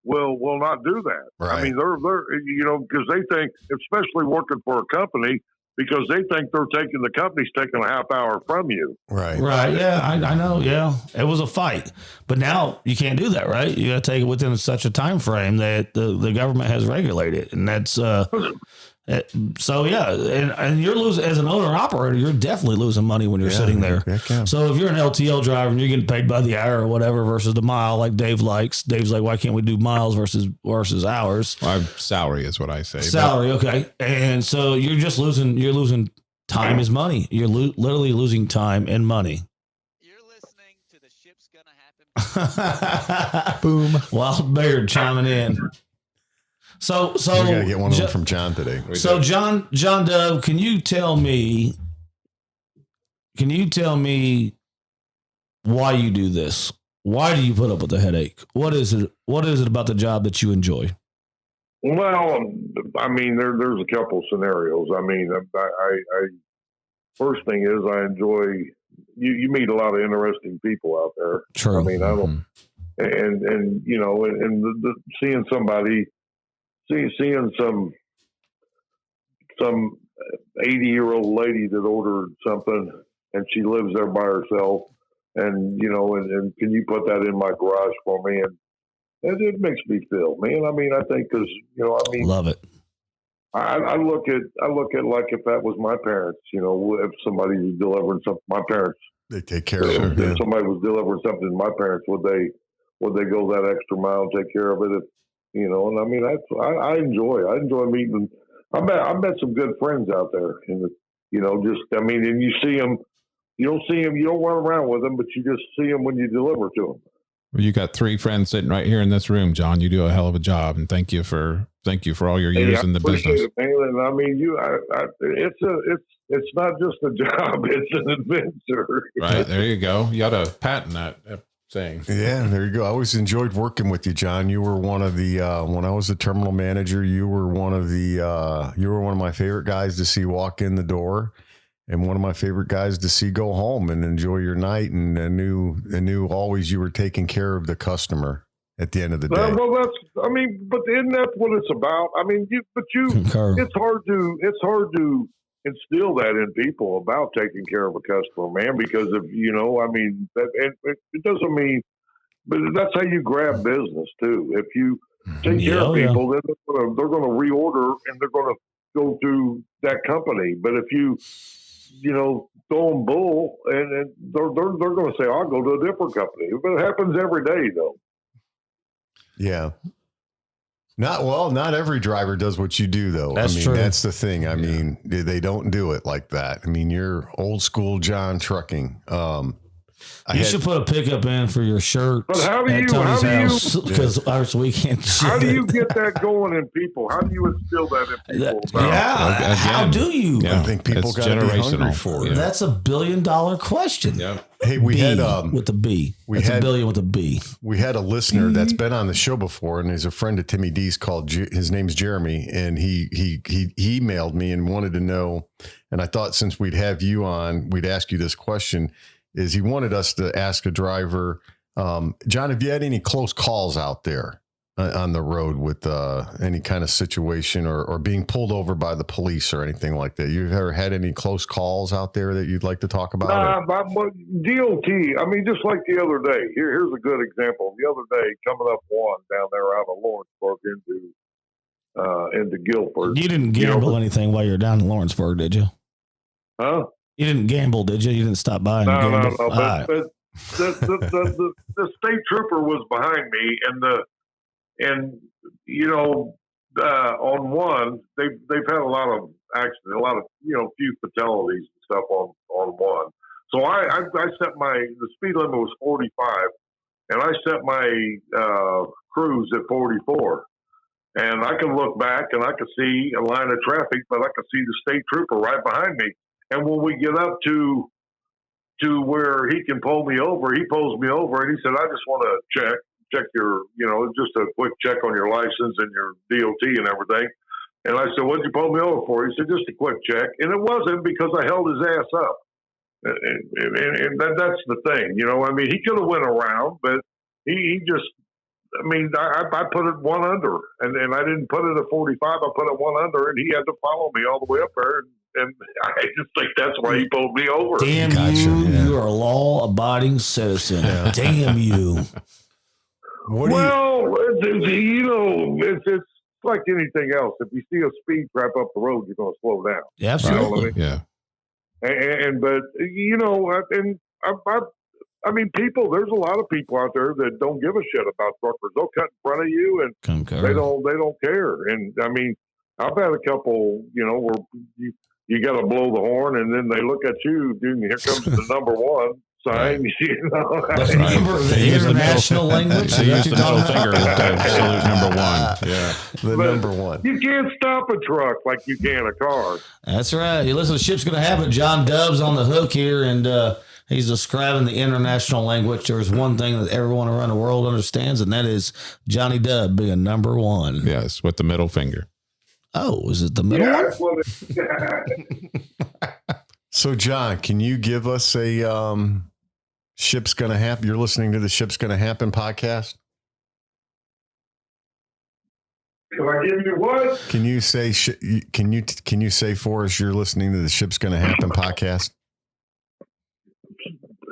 will not do that. Right. I mean, they're you know, because they think, especially working for a company, because they think the company's taking a half hour from you. Right. Right. Yeah, I know. Yeah. It was a fight, but now you can't do that, right? You got to take it within such a time frame that the government has regulated. And that's, so yeah. And you're losing, as an owner operator, you're definitely losing money when you're sitting there. So if you're an LTL driver and you're getting paid by the hour or whatever versus the mile, like Dave likes, Dave's like, why can't we do miles versus hours? Well, salary is what I say. Salary. Okay. And so you're losing time is money. You're literally losing time and money. You're listening to the Ship's Gonna Happen. Boom. Wild Beard chiming in. So we got to get one of them from John today. So John Dove, can you tell me why you do this? Why do you put up with the headache? What is it about the job that you enjoy? Well, I mean, there's a couple scenarios. I mean, I first thing is, I enjoy, you meet a lot of interesting people out there. True. I mean, I don't, and you know, and seeing somebody, seeing some 80-year-old lady that ordered something and she lives there by herself, and, you know, and can you put that in my garage for me? And it makes me feel, man. I mean, I think, because, you know, I mean, love it. I look at like, if that was my parents, you know, if somebody was delivering something, my parents, they take care of it. If somebody was delivering something to my parents, would they go that extra mile and take care of it? If, you know, and I mean, I enjoy meeting. I met some good friends out there, and, you know, just, I mean, and you see them, you don't run around with them, but you just see them when you deliver to them. Well, you got 3 friends sitting right here in this room, John. You do a hell of a job, and thank you for all your years in the business. It, man. And I mean, it's not just a job; it's an adventure. Right, there you go. You got to patent that saying. Yeah, there you go. I always enjoyed working with you, John. You were one of the when I was the terminal manager. You were one of my favorite guys to see walk in the door. and one of my favorite guys to see go home and enjoy your night. And I knew always you were taking care of the customer at the end of the day. Well, but isn't that what it's about? I mean, it's hard to instill that in people about taking care of a customer, man, because if, it doesn't mean, but that's how you grab business too. If you take care of people, then they're going to reorder and they're going to go through that company. But if you throw them bull, and they're going to say, I'll go to a different company. But it happens every day, though. Yeah. Not every driver does what you do, though. That's true. That's the thing. I mean, they don't do it like that. I mean, you're old school John Trucking. You should put a pickup in for your shirt at Tony's house because ours weekend. How do you get that going in people? How do you instill that in people? How do you? I think people got to be hungry for it. That's $1 billion question. Yeah. Hey, we had with the B. $1 billion with a B. We had a listener that's been on the show before, and he's a friend of Timmy D's. His name's Jeremy, and he emailed me and wanted to know. And I thought since we'd have you on, we'd ask you this question. Is he wanted us to ask a driver, John, have you had any close calls out there on the road with any kind of situation or being pulled over by the police or anything like that? You've ever had any close calls out there that you'd like to talk about? DOT, I mean, just like the other day, here's a good example. The other day, coming up one down there out of Lawrenceburg into Guilford. You didn't gamble anything while you were down in Lawrenceburg, did you? Huh? You didn't gamble, did you? You didn't stop by and gamble? No. But the state trooper was behind me, on one, they've had a lot of accidents, a lot of few fatalities and stuff on one. So I set the speed limit was 45, and I set my cruise at 44. And I can look back and I can see a line of traffic, but I can see the state trooper right behind me. And when we get up to where he can pull me over, he pulls me over and he said, I just want to check your, just a quick check on your license and your DOT and everything. And I said, what'd you pull me over for? He said, just a quick check. And it wasn't because I held his ass up. And that's the thing, he could have went around, but he just, I put it one under and I didn't put it at 45. I put it one under and he had to follow me all the way up there. And I just think that's why he pulled me over. Damn you! Yeah. You are a law-abiding citizen. Yeah. Damn you! It's like anything else. If you see a speed trap up the road, you're going to slow down. Yeah, absolutely. Yeah. People. There's a lot of people out there that don't give a shit about truckers. They'll cut in front of you, and they don't care. And I've had a couple, where you got to blow the horn, and then they look at you, dude, and here comes the number one sign. The international language. They use the middle finger with the salute number one. Yeah, number one. You can't stop a truck like you can a car. That's right. You listen to Ship's Gonna Happen. John Dubb's on the hook here, and he's describing the international language. There's one thing that everyone around the world understands, and that is Johnny Dubb being number one. Yes, with the middle finger. Oh, is it the middle one? So, John, can you give us a Ship's Gonna Happen? You're listening to the Ship's Gonna Happen podcast. Can I give you what? Can you say? Can you say for us? You're listening to the Ship's Gonna Happen podcast.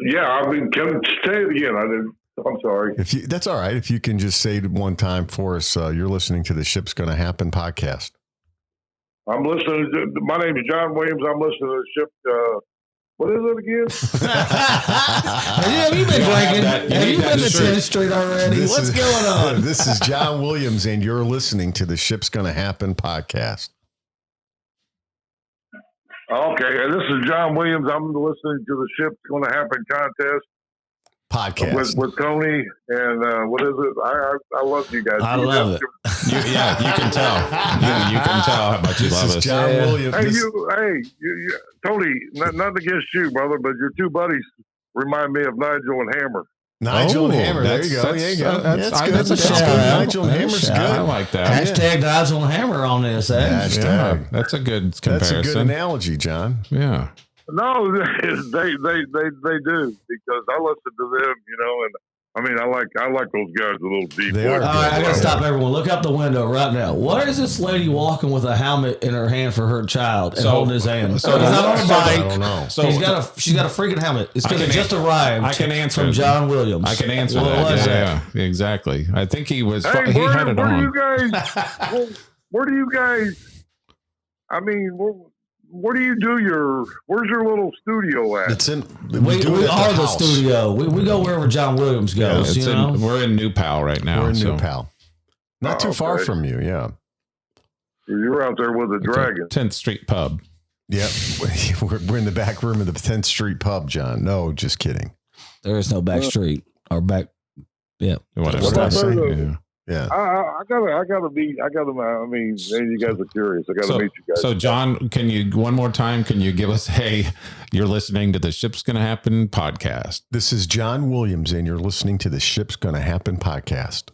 Yeah, can say it again. I'm sorry. That's all right. If you can just say it one time for us, you're listening to the Ship's Gonna Happen podcast. I'm listening. My name is John Williams. I'm listening to the Ship. What is it again? Have you been drinking? Have you been to 10th Street already? What's going on? This is John Williams, and you're listening to the Ship's Gonna Happen podcast. Okay, this is John Williams. I'm listening to the Ship's Gonna Happen contest. Podcast with Tony and what is it? I love you guys. I love it. You can tell. You can tell how much you love us. John Williams. Hey, Tony. Nothing against you, brother, but your two buddies remind me of Nigel and Hammer. Nigel and Hammer. There you go. That's a shout out. Nigel and Hammer's good. I like that. Hashtag Nigel and Hammer on this. Hashtag. Yeah, that's a good comparison. That's a good analogy, John. Yeah. No, they do, because I listen to them, and I mean, I like those guys a little deep. They are. All right, I got to stop everyone. Look out the window right now. Why is this lady walking with a helmet in her hand for her child and holding his hand? So he's not on a bike. I don't know. So she's got a freaking helmet. It's because it just arrived. I can answer from John Williams. I can answer that. Yeah, exactly. I think he was. Hey, he had it where on. do you guys? Where do you guys? I mean, where do you do where's your little studio at? It's in. We are the studio. We go wherever John Williams goes. We're in New Pal right now. We're in New Pal. Not too far from you, yeah. You're out there with the dragon. 10th Street Pub. Yep. We're in the back room of the 10th Street Pub, John. No, just kidding. There is no back street or back. Yeah. Whatever. What did I say? Yeah. I gotta meet. I mean, you guys are curious. I gotta meet you guys. So, John, can you one more time? Can you give us? Hey, you're listening to the Ship's Gonna Happen podcast. This is John Williams, and you're listening to the Ship's Gonna Happen podcast.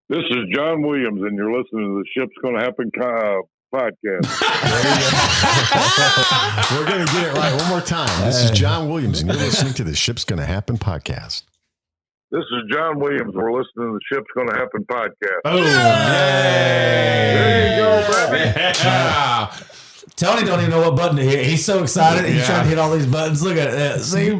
This is John Williams, and you're listening to the Ship's Gonna Happen podcast. We're gonna get it right one more time. This is John Williams, and you're listening to the Ship's Gonna Happen podcast. This is John Williams. We're listening to the Ship's Gonna Happen podcast. Oh, yay! There you go, baby. Yeah. Tony don't even know what button to hit. He's so excited. He's trying to hit all these buttons. Look at that. See,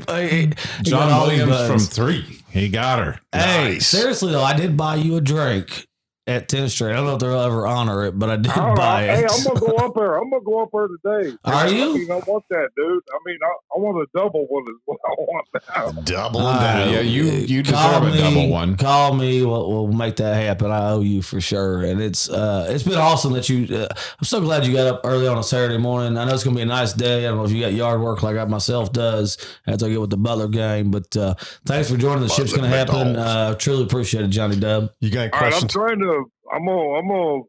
John Williams from 3. He got her. Hey, Nice. seriously though, I did buy you a drink at 10th Street. I don't know if they'll ever honor it, but I did buy it. Hey, I'm gonna go up there. I'm gonna go up there today. Are you? I mean, I want that, dude. I mean, I want a double one. Is what I want now. Double down. Yeah, you deserve a double one. Call me. We'll make that happen. I owe you for sure. And it's been awesome that you. I'm so glad you got up early on a Saturday morning. I know it's gonna be a nice day. I don't know if you got yard work like I myself does after I get with the Butler game. But thanks for joining. The Ship's Gonna Happen. Truly appreciate it, Johnny Dub. You got All right, questions? I'm gonna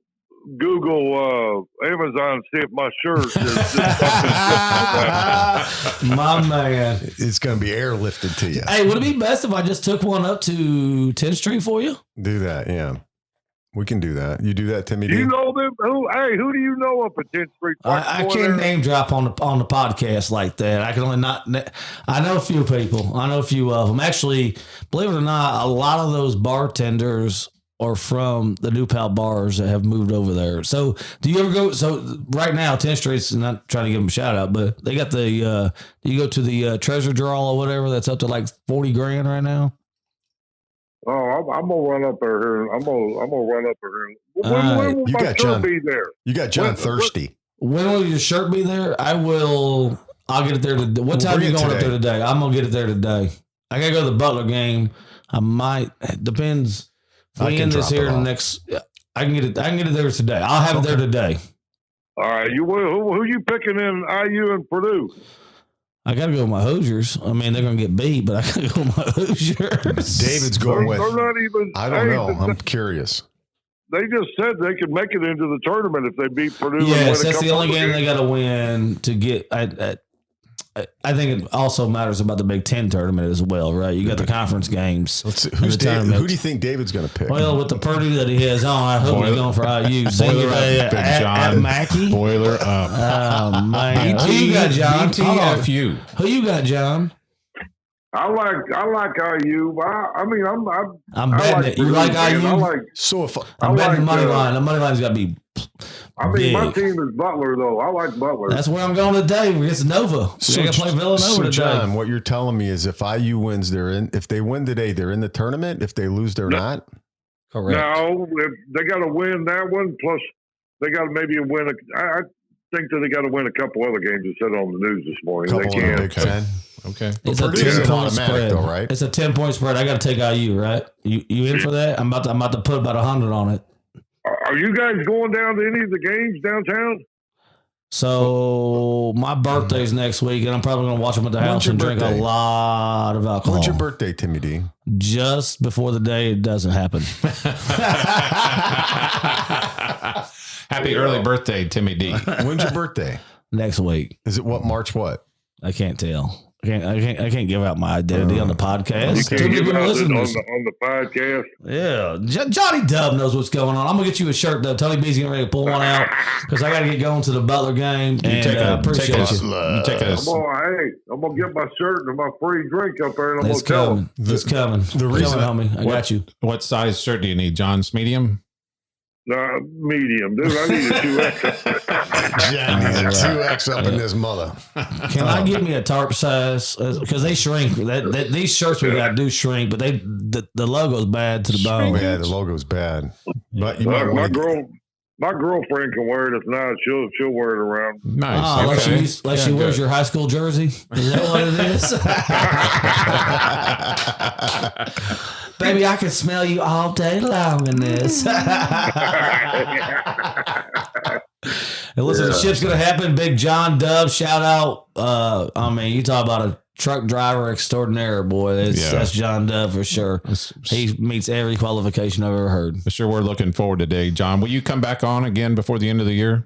Google Amazon and see if my shirt is. My man. It's going to be airlifted to you. Hey, would it be best if I just took one up to 10th Street for you? Do that, yeah. We can do that. You do that, Timmy Do D? you know them? Who do you know up at 10th Street? I can't name drop on the podcast like that. I can only I know a few people. I know a few of them. Actually, believe it or not, a lot of those bartenders are from the New Pal bars that have moved over there. So do you ever go? So right now, 10th Street's not trying to give them a shout out, but they got the, you go to the treasure draw or whatever that's up to like 40 grand right now. Oh, I'm gonna run up there. I'm gonna run up there. When will You my got shirt John. be there? You got John thirsty. When will your shirt be there? I'll get it there today. What time are you going up there today? I'm gonna get it there today. I gotta go to the Butler game. I might. It depends. If we end this here in the next, I can get it there today. I'll have it there today. All right. Who you picking in IU and Purdue? I got to go with my Hoosiers. I mean, they're going to get beat, but I got to go with my Hoosiers. David's going with. They're not even. I don't know. I'm curious. They just said they could make it into the tournament if they beat Purdue. Yes, that's the only game they got to win to get. I think it also matters about the Big Ten tournament as well, right? You got the conference games. Let's see. Who do you think David's going to pick? Well, with the Purdue that he has on, I hope he's going for IU. Boiler up, Big John. Mackey. Boiler up. Oh, man. Who you got, John? BTFU. Who you got, John? I like IU. I mean, I'm betting it. You like IU? So if I'm betting the money line. The money line's got to be big. My team is Butler, though. I like Butler. That's where I'm going today. It's Nova. We got to play Villanova today. John, what you're telling me is if IU wins, they're in. If they win today, they're in the tournament. If they lose, they're not. Correct. No, if they got to win that one. Plus, they got to maybe win. I think that they got to win a couple other games. They said on the news this morning. Couple they in the can. Big Ten. Okay. It's a Purdue's 10-point spread, though, right? It's a 10-point spread. I got to take IU, right? You in for that? I'm about to put about 100 on it. Are you guys going down to any of the games downtown? So my birthday's next week, and I'm probably going to watch them at the house and drink a lot of alcohol. When's your birthday, Timmy D? Just before the day it doesn't happen. Happy early birthday, Timmy D. When's your birthday? Next week. Is it March what? I can't tell. I can't give out my identity on the podcast. You Too can't many give people out listening on to this. the podcast. Yeah, Johnny Dub knows what's going on. I'm gonna get you a shirt though. Tony B's getting ready to pull one out because I got to get going to the Butler game. And I appreciate you. You take a I'm gonna get my shirt and my free drink up there, and I'm It's gonna tell coming. It's coming. The reason coming, homie. I got you. What size shirt do you need, John's medium? medium, dude. I need a 2X. Johnny's a 2X up in this mother. Can I get me a tarp size? Because they shrink. These shirts we got do shrink, but the logo's bad to the bone. Yeah, the logo's bad. But you might want to. My girlfriend can wear it. If not, she'll wear it around. Nice. Unless she wears your high school jersey. Is that what it is? Baby, I can smell you all day long in this. And listen, the ship's gonna happen. Big John Dub, shout out. You talk about a truck driver extraordinaire, boy. That's John Dub for sure. He meets every qualification I've ever heard. For sure, we're looking forward today, John. Will you come back on again before the end of the year?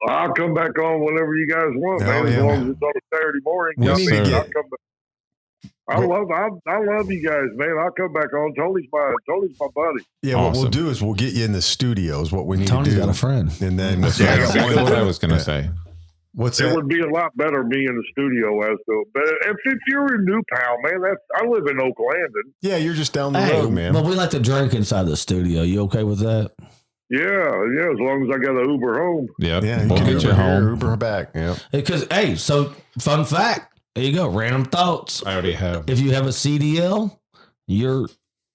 I'll come back on whenever you guys want, man. As long as it's on a Saturday morning. I'll come back. I love you guys, man. I'll come back on. Tony's my buddy. Yeah, awesome. What we'll do is we'll get you in the studios. What we need Tony's to do. got a friend, and then That's what I was going to say. What's it that? would be a lot better me in the studio as to. But if you're in New Pal, man, I live in Oak Landon. Yeah, you're just down the road, man. But we like to drink inside the studio. You okay with that? Yeah. As long as I got an Uber home. Yep. Yeah, we'll get you home. Uber back. Yeah. Because so fun fact. There you go. Random thoughts. I already have. If you have a CDL, your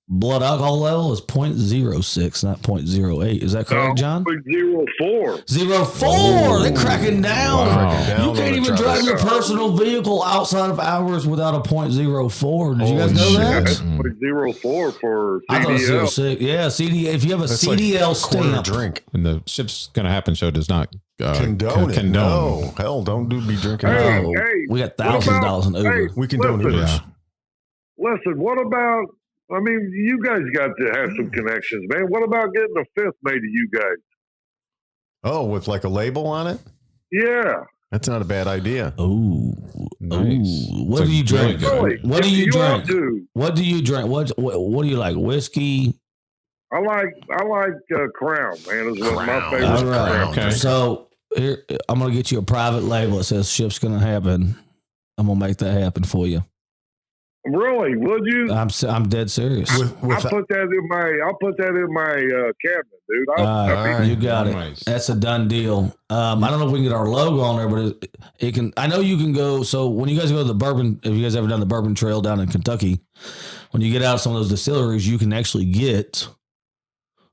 blood alcohol level is 0.06, not 0.08. Is that correct, John? 0.04. 0.04. They're cracking down. Wow. You can't even drive your personal vehicle outside of hours without a 0.04. Did you guys know that? That's 0.04 for CDL. I thought it was 06. Yeah, CDL. If you have a That's CDL like stamp, drink. And the Ship's Gonna Happen show does not Condone it. No, hell, don't be drinking. Hey, no, hey, we got thousands of dollars in Uber. Hey, We condone listen, Ubers. Listen, what about? I mean, you guys got to have some connections, man. What about getting a fifth made of you guys? Oh, with like a label on it? Yeah. That's not a bad idea. Oh, Nice. What do you drink? Really? What do you drink? have to. What do you drink? What do you like? Whiskey? I like Crown, man. Is what my favorite. All right. Crown. Okay. So here, I'm gonna get you a private label that says "Ship's Gonna Happen." I'm gonna make that happen for you. Really? Would you? I'm dead serious. I'll put that in my cabinet, dude. all right. You got Nice. it. That's a done deal. I don't know if we can get our logo on there, but it can. I know you can go. So when you guys go to the bourbon, if you guys ever done the Bourbon Trail down in Kentucky, when you get out of some of those distilleries, you can actually get.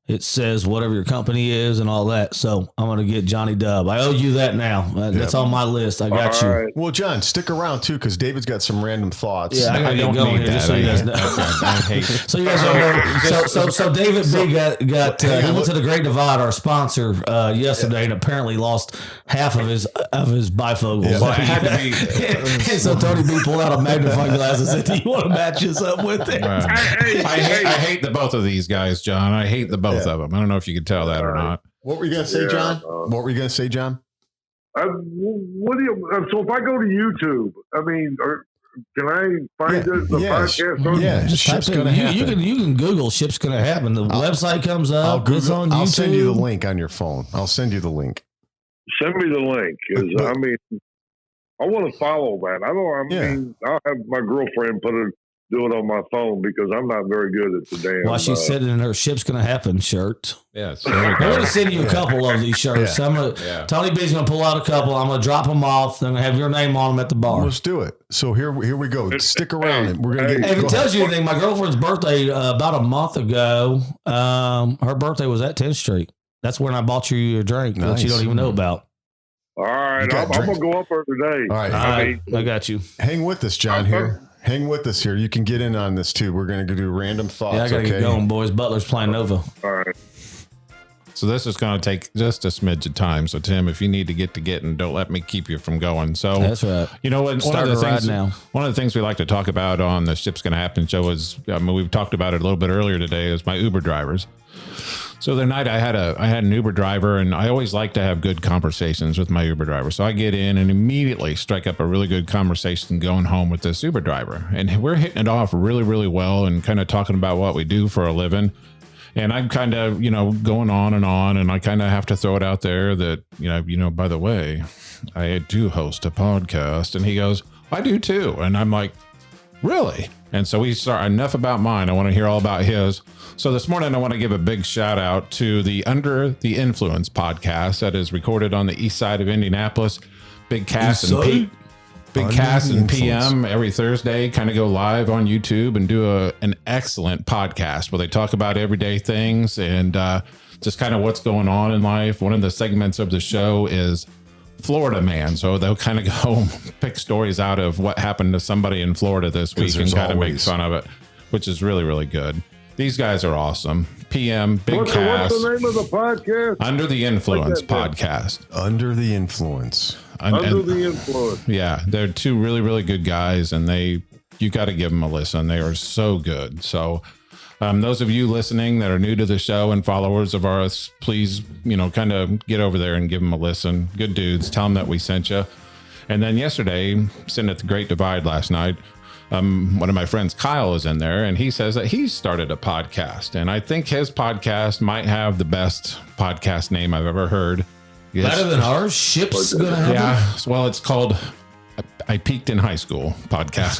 It says whatever your company is and all that. So I'm going to get Johnny Dub. I owe you that now. That's on my list. I got you. Right. Well, John, stick around too, because David's got some random thoughts. Yeah, I got to get going here just so you guys know. I hate it. So you guys don't know. So David B got he went to the Great Divide, our sponsor, yesterday, and apparently lost half of his bifocals. Yeah. Well, it had to be. And so Tony B pulled out a magnifying glass and said, "Do you want to match us up with it?" I hate the both of these guys, John. I hate the both of them. I don't know if you could tell that or not. What were you going to say, John? What were you going to say, John? What do you? So if I go to YouTube, I mean, can I find the podcast? Yeah, Just type Ship's in, Gonna Happen. you can Google "Ship's Gonna Happen." The website comes up. It's on YouTube. I'll send you the link on your phone. I'll send you the link. Send me the link, because I mean, I want to follow that. I'll have my girlfriend do it on my phone, because I'm not very good at the damn. While she's sitting in her "Ship's Gonna Happen" shirt. Yes. I'm going to send you a couple of these shirts. Yeah. Tony B's going to pull out a couple. I'm going to drop them off. Then have your name on them at the bar. Let's do it. So here we go. Stick around. And we're going to get. Hey, if it tells you anything, my girlfriend's birthday about a month ago, her birthday was at 10th Street. That's when I bought you your drink that you don't even know about. All right, I'm going to go up there today. All right. I got you. Hang with us, John. Here. Hang with us here. You can get in on this too. We're going to do random thoughts. Yeah, I got to get going, boys. Butler's playing Nova. All right. So this is going to take just a smidge of time. So Tim, if you need to get and don't let me keep you from going. So That's right. You know what? One of the things we like to talk about on the Ship's Gonna Happen show is, we've talked about it a little bit earlier today, is my Uber drivers. So the night I had an Uber driver, and I always like to have good conversations with my Uber driver. So I get in and immediately strike up a really good conversation going home with this Uber driver. And we're hitting it off really, really well and kind of talking about what we do for a living. And I'm kind of, going on, and I kind of have to throw it out there that, by the way, I do host a podcast. And he goes, I do too. And I'm like, really? And so we start, enough about mine. I want to hear all about his. So this morning, I want to give a big shout out to the Under the Influence podcast that is recorded on the east side of Indianapolis. Big Cass and Pete. Big Cass and PM every Thursday kind of go live on YouTube and do an excellent podcast where they talk about everyday things and just kind of what's going on in life. One of the segments of the show is Florida Man. So they'll kind of go pick stories out of what happened to somebody in Florida this week and kind of make fun of it, which is really, really good. These guys are awesome. PM, Big Cass. What's the name of the podcast? Under the Influence podcast. Under the Influence. Under the Influence. Yeah, they're two really, really good guys, and you got to give them a listen. They are so good. So those of you listening that are new to the show and followers of ours, please, kind of get over there and give them a listen. Good dudes. Tell them that we sent you. And then yesterday, sitting at the Great Divide last night, one of my friends, Kyle, is in there, and he says that he's started a podcast. And I think his podcast might have the best podcast name I've ever heard. Better than ours? Shipsgonnahappen? Yeah. Well, it's called I Peaked in High School podcast.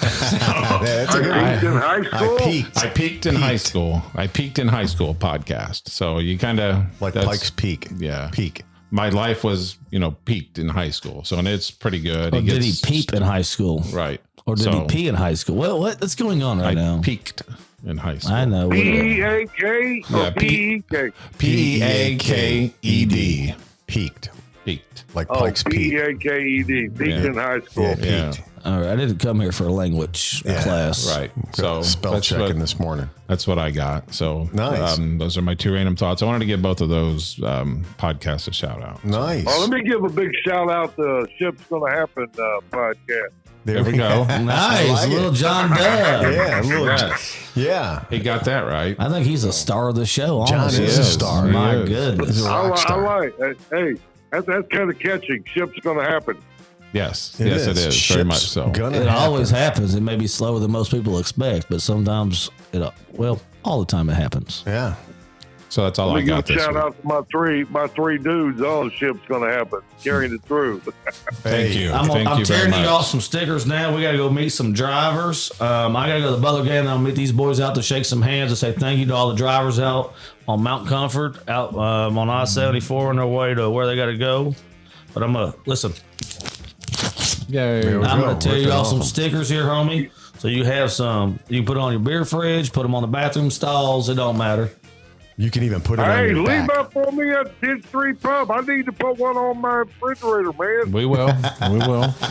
That's a good I peaked in high school? I peaked in high school. I peaked in high school podcast. So you kind of like Pike's Peak. Yeah. Peak. My life was, peaked in high school. So, and it's pretty good. Or did he peep in high school? Right. Or did he pee in high school? What's going on right now? I peaked in high school. I know. P-E-A-K or P-E-K? P-E-A-K-E-D. Peaked. Peaked. Like Pike's Peak. P-E-A-K-E-D. Peaked in high school. Yeah, peaked. All right. I didn't come here for a language class. Right. So spell checking this morning. That's what I got. So nice. Those are my two random thoughts. I wanted to give both of those podcasts a shout out. Nice. Oh, let me give a big shout out to Shipsgonnahappen podcast. There we go. Nice. Little John Dove. Yeah. He got that right. I think he's a star of the show. John honestly. is a star. My He is. goodness. He's a rock star. I like. Hey, that's kind of catchy. Ship's gonna happen. Yes. It is. Very much so. It always happens. It may be slower than most people expect, but sometimes all the time it happens. Yeah. So that's all I got this Shout week. out to my three dudes on Ship's Gonna Happen, carrying it through. Thank you. I'm Thank you very tearing you much. off some stickers now. We got to go meet some drivers. I got to go to the Butler game. I'll meet these boys out to shake some hands and say thank you to all the drivers out on Mount Comfort, out on I-74 on their way to where they got to go. But I'm going to listen. Yay. I'm going to tear you off some stickers here, homie. So you have some. You can put it on your beer fridge, put them on the bathroom stalls. It don't matter. You can even put it on Hey, your leave back. up for me at 10th Street Pub. I need to put one on my refrigerator, man. We will.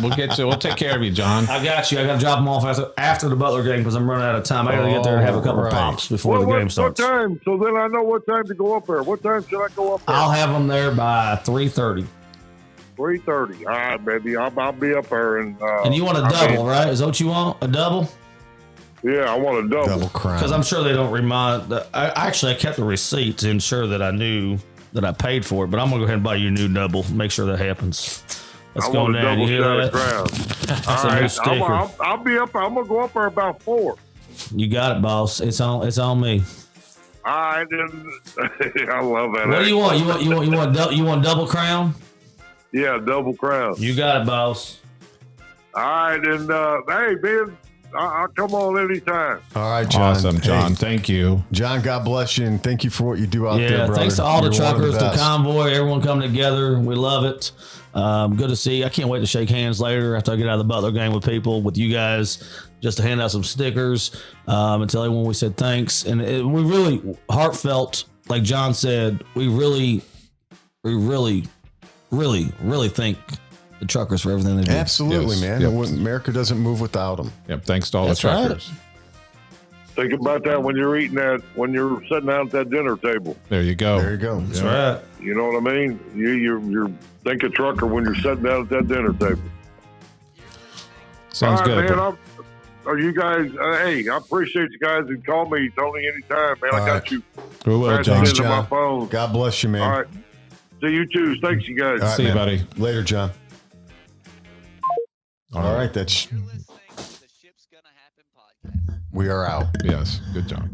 We'll get you. We'll take care of you, John. I got you. I got to drop them off after the Butler game because I'm running out of time. I got to get there and have a couple right. pops before the game starts. What time? So then I know what time to go up there. What time should I go up there? I'll have them there by 3:30. 3:30. All right, baby. I'll be up there. And you want a double, right? Is that what you want? A double? Yeah, I want a double. Double crown. Because I'm sure they don't remind. I kept the receipt to ensure that I knew that I paid for it. But I'm gonna go ahead and buy you a new double. Make sure that happens. Let's I go want a down. You double hear shot of that? crown. That's All a new right, sticker. I'll be up. I'm gonna go up there about 4. You got it, boss. It's on me. All right, then. I love that. What do you want? You want double crown? Yeah, double crown. You got it, boss. All right, and hey, Ben, I'll come on anytime. All right, John. Awesome, John. Hey, Thank you. John, God bless you, and thank you for what you do out there, Yeah, brother. thanks to all the You're one of truckers, the best. convoy, everyone coming together. We love it. Good to see you. I can't wait to shake hands later after I get out of the Butler game with people, with you guys, just to hand out some stickers and tell everyone we said thanks. And we really heartfelt, like John said, we really thank the truckers for everything they do. Absolutely, Yes. man. Yep. America doesn't move without them. Yep. Thanks to all That's the right. truckers. Think about that when you're eating that, when you're sitting down at that dinner table. There you go. There you go. That's right. You know what I mean? You're think of trucker when you're sitting down at that dinner table. Sounds All right, good. man. are you guys? Hey, I appreciate you guys and call me, Tony, anytime, man. I got you. We will, John. Thanks, Into my John. phone. God bless you, man. All right. See you too. Thanks, you guys. All right, See you, man. buddy. Later, John. All right, that's You're listening to the Ship's Gonna Happen podcast. we are out. Yes, good job.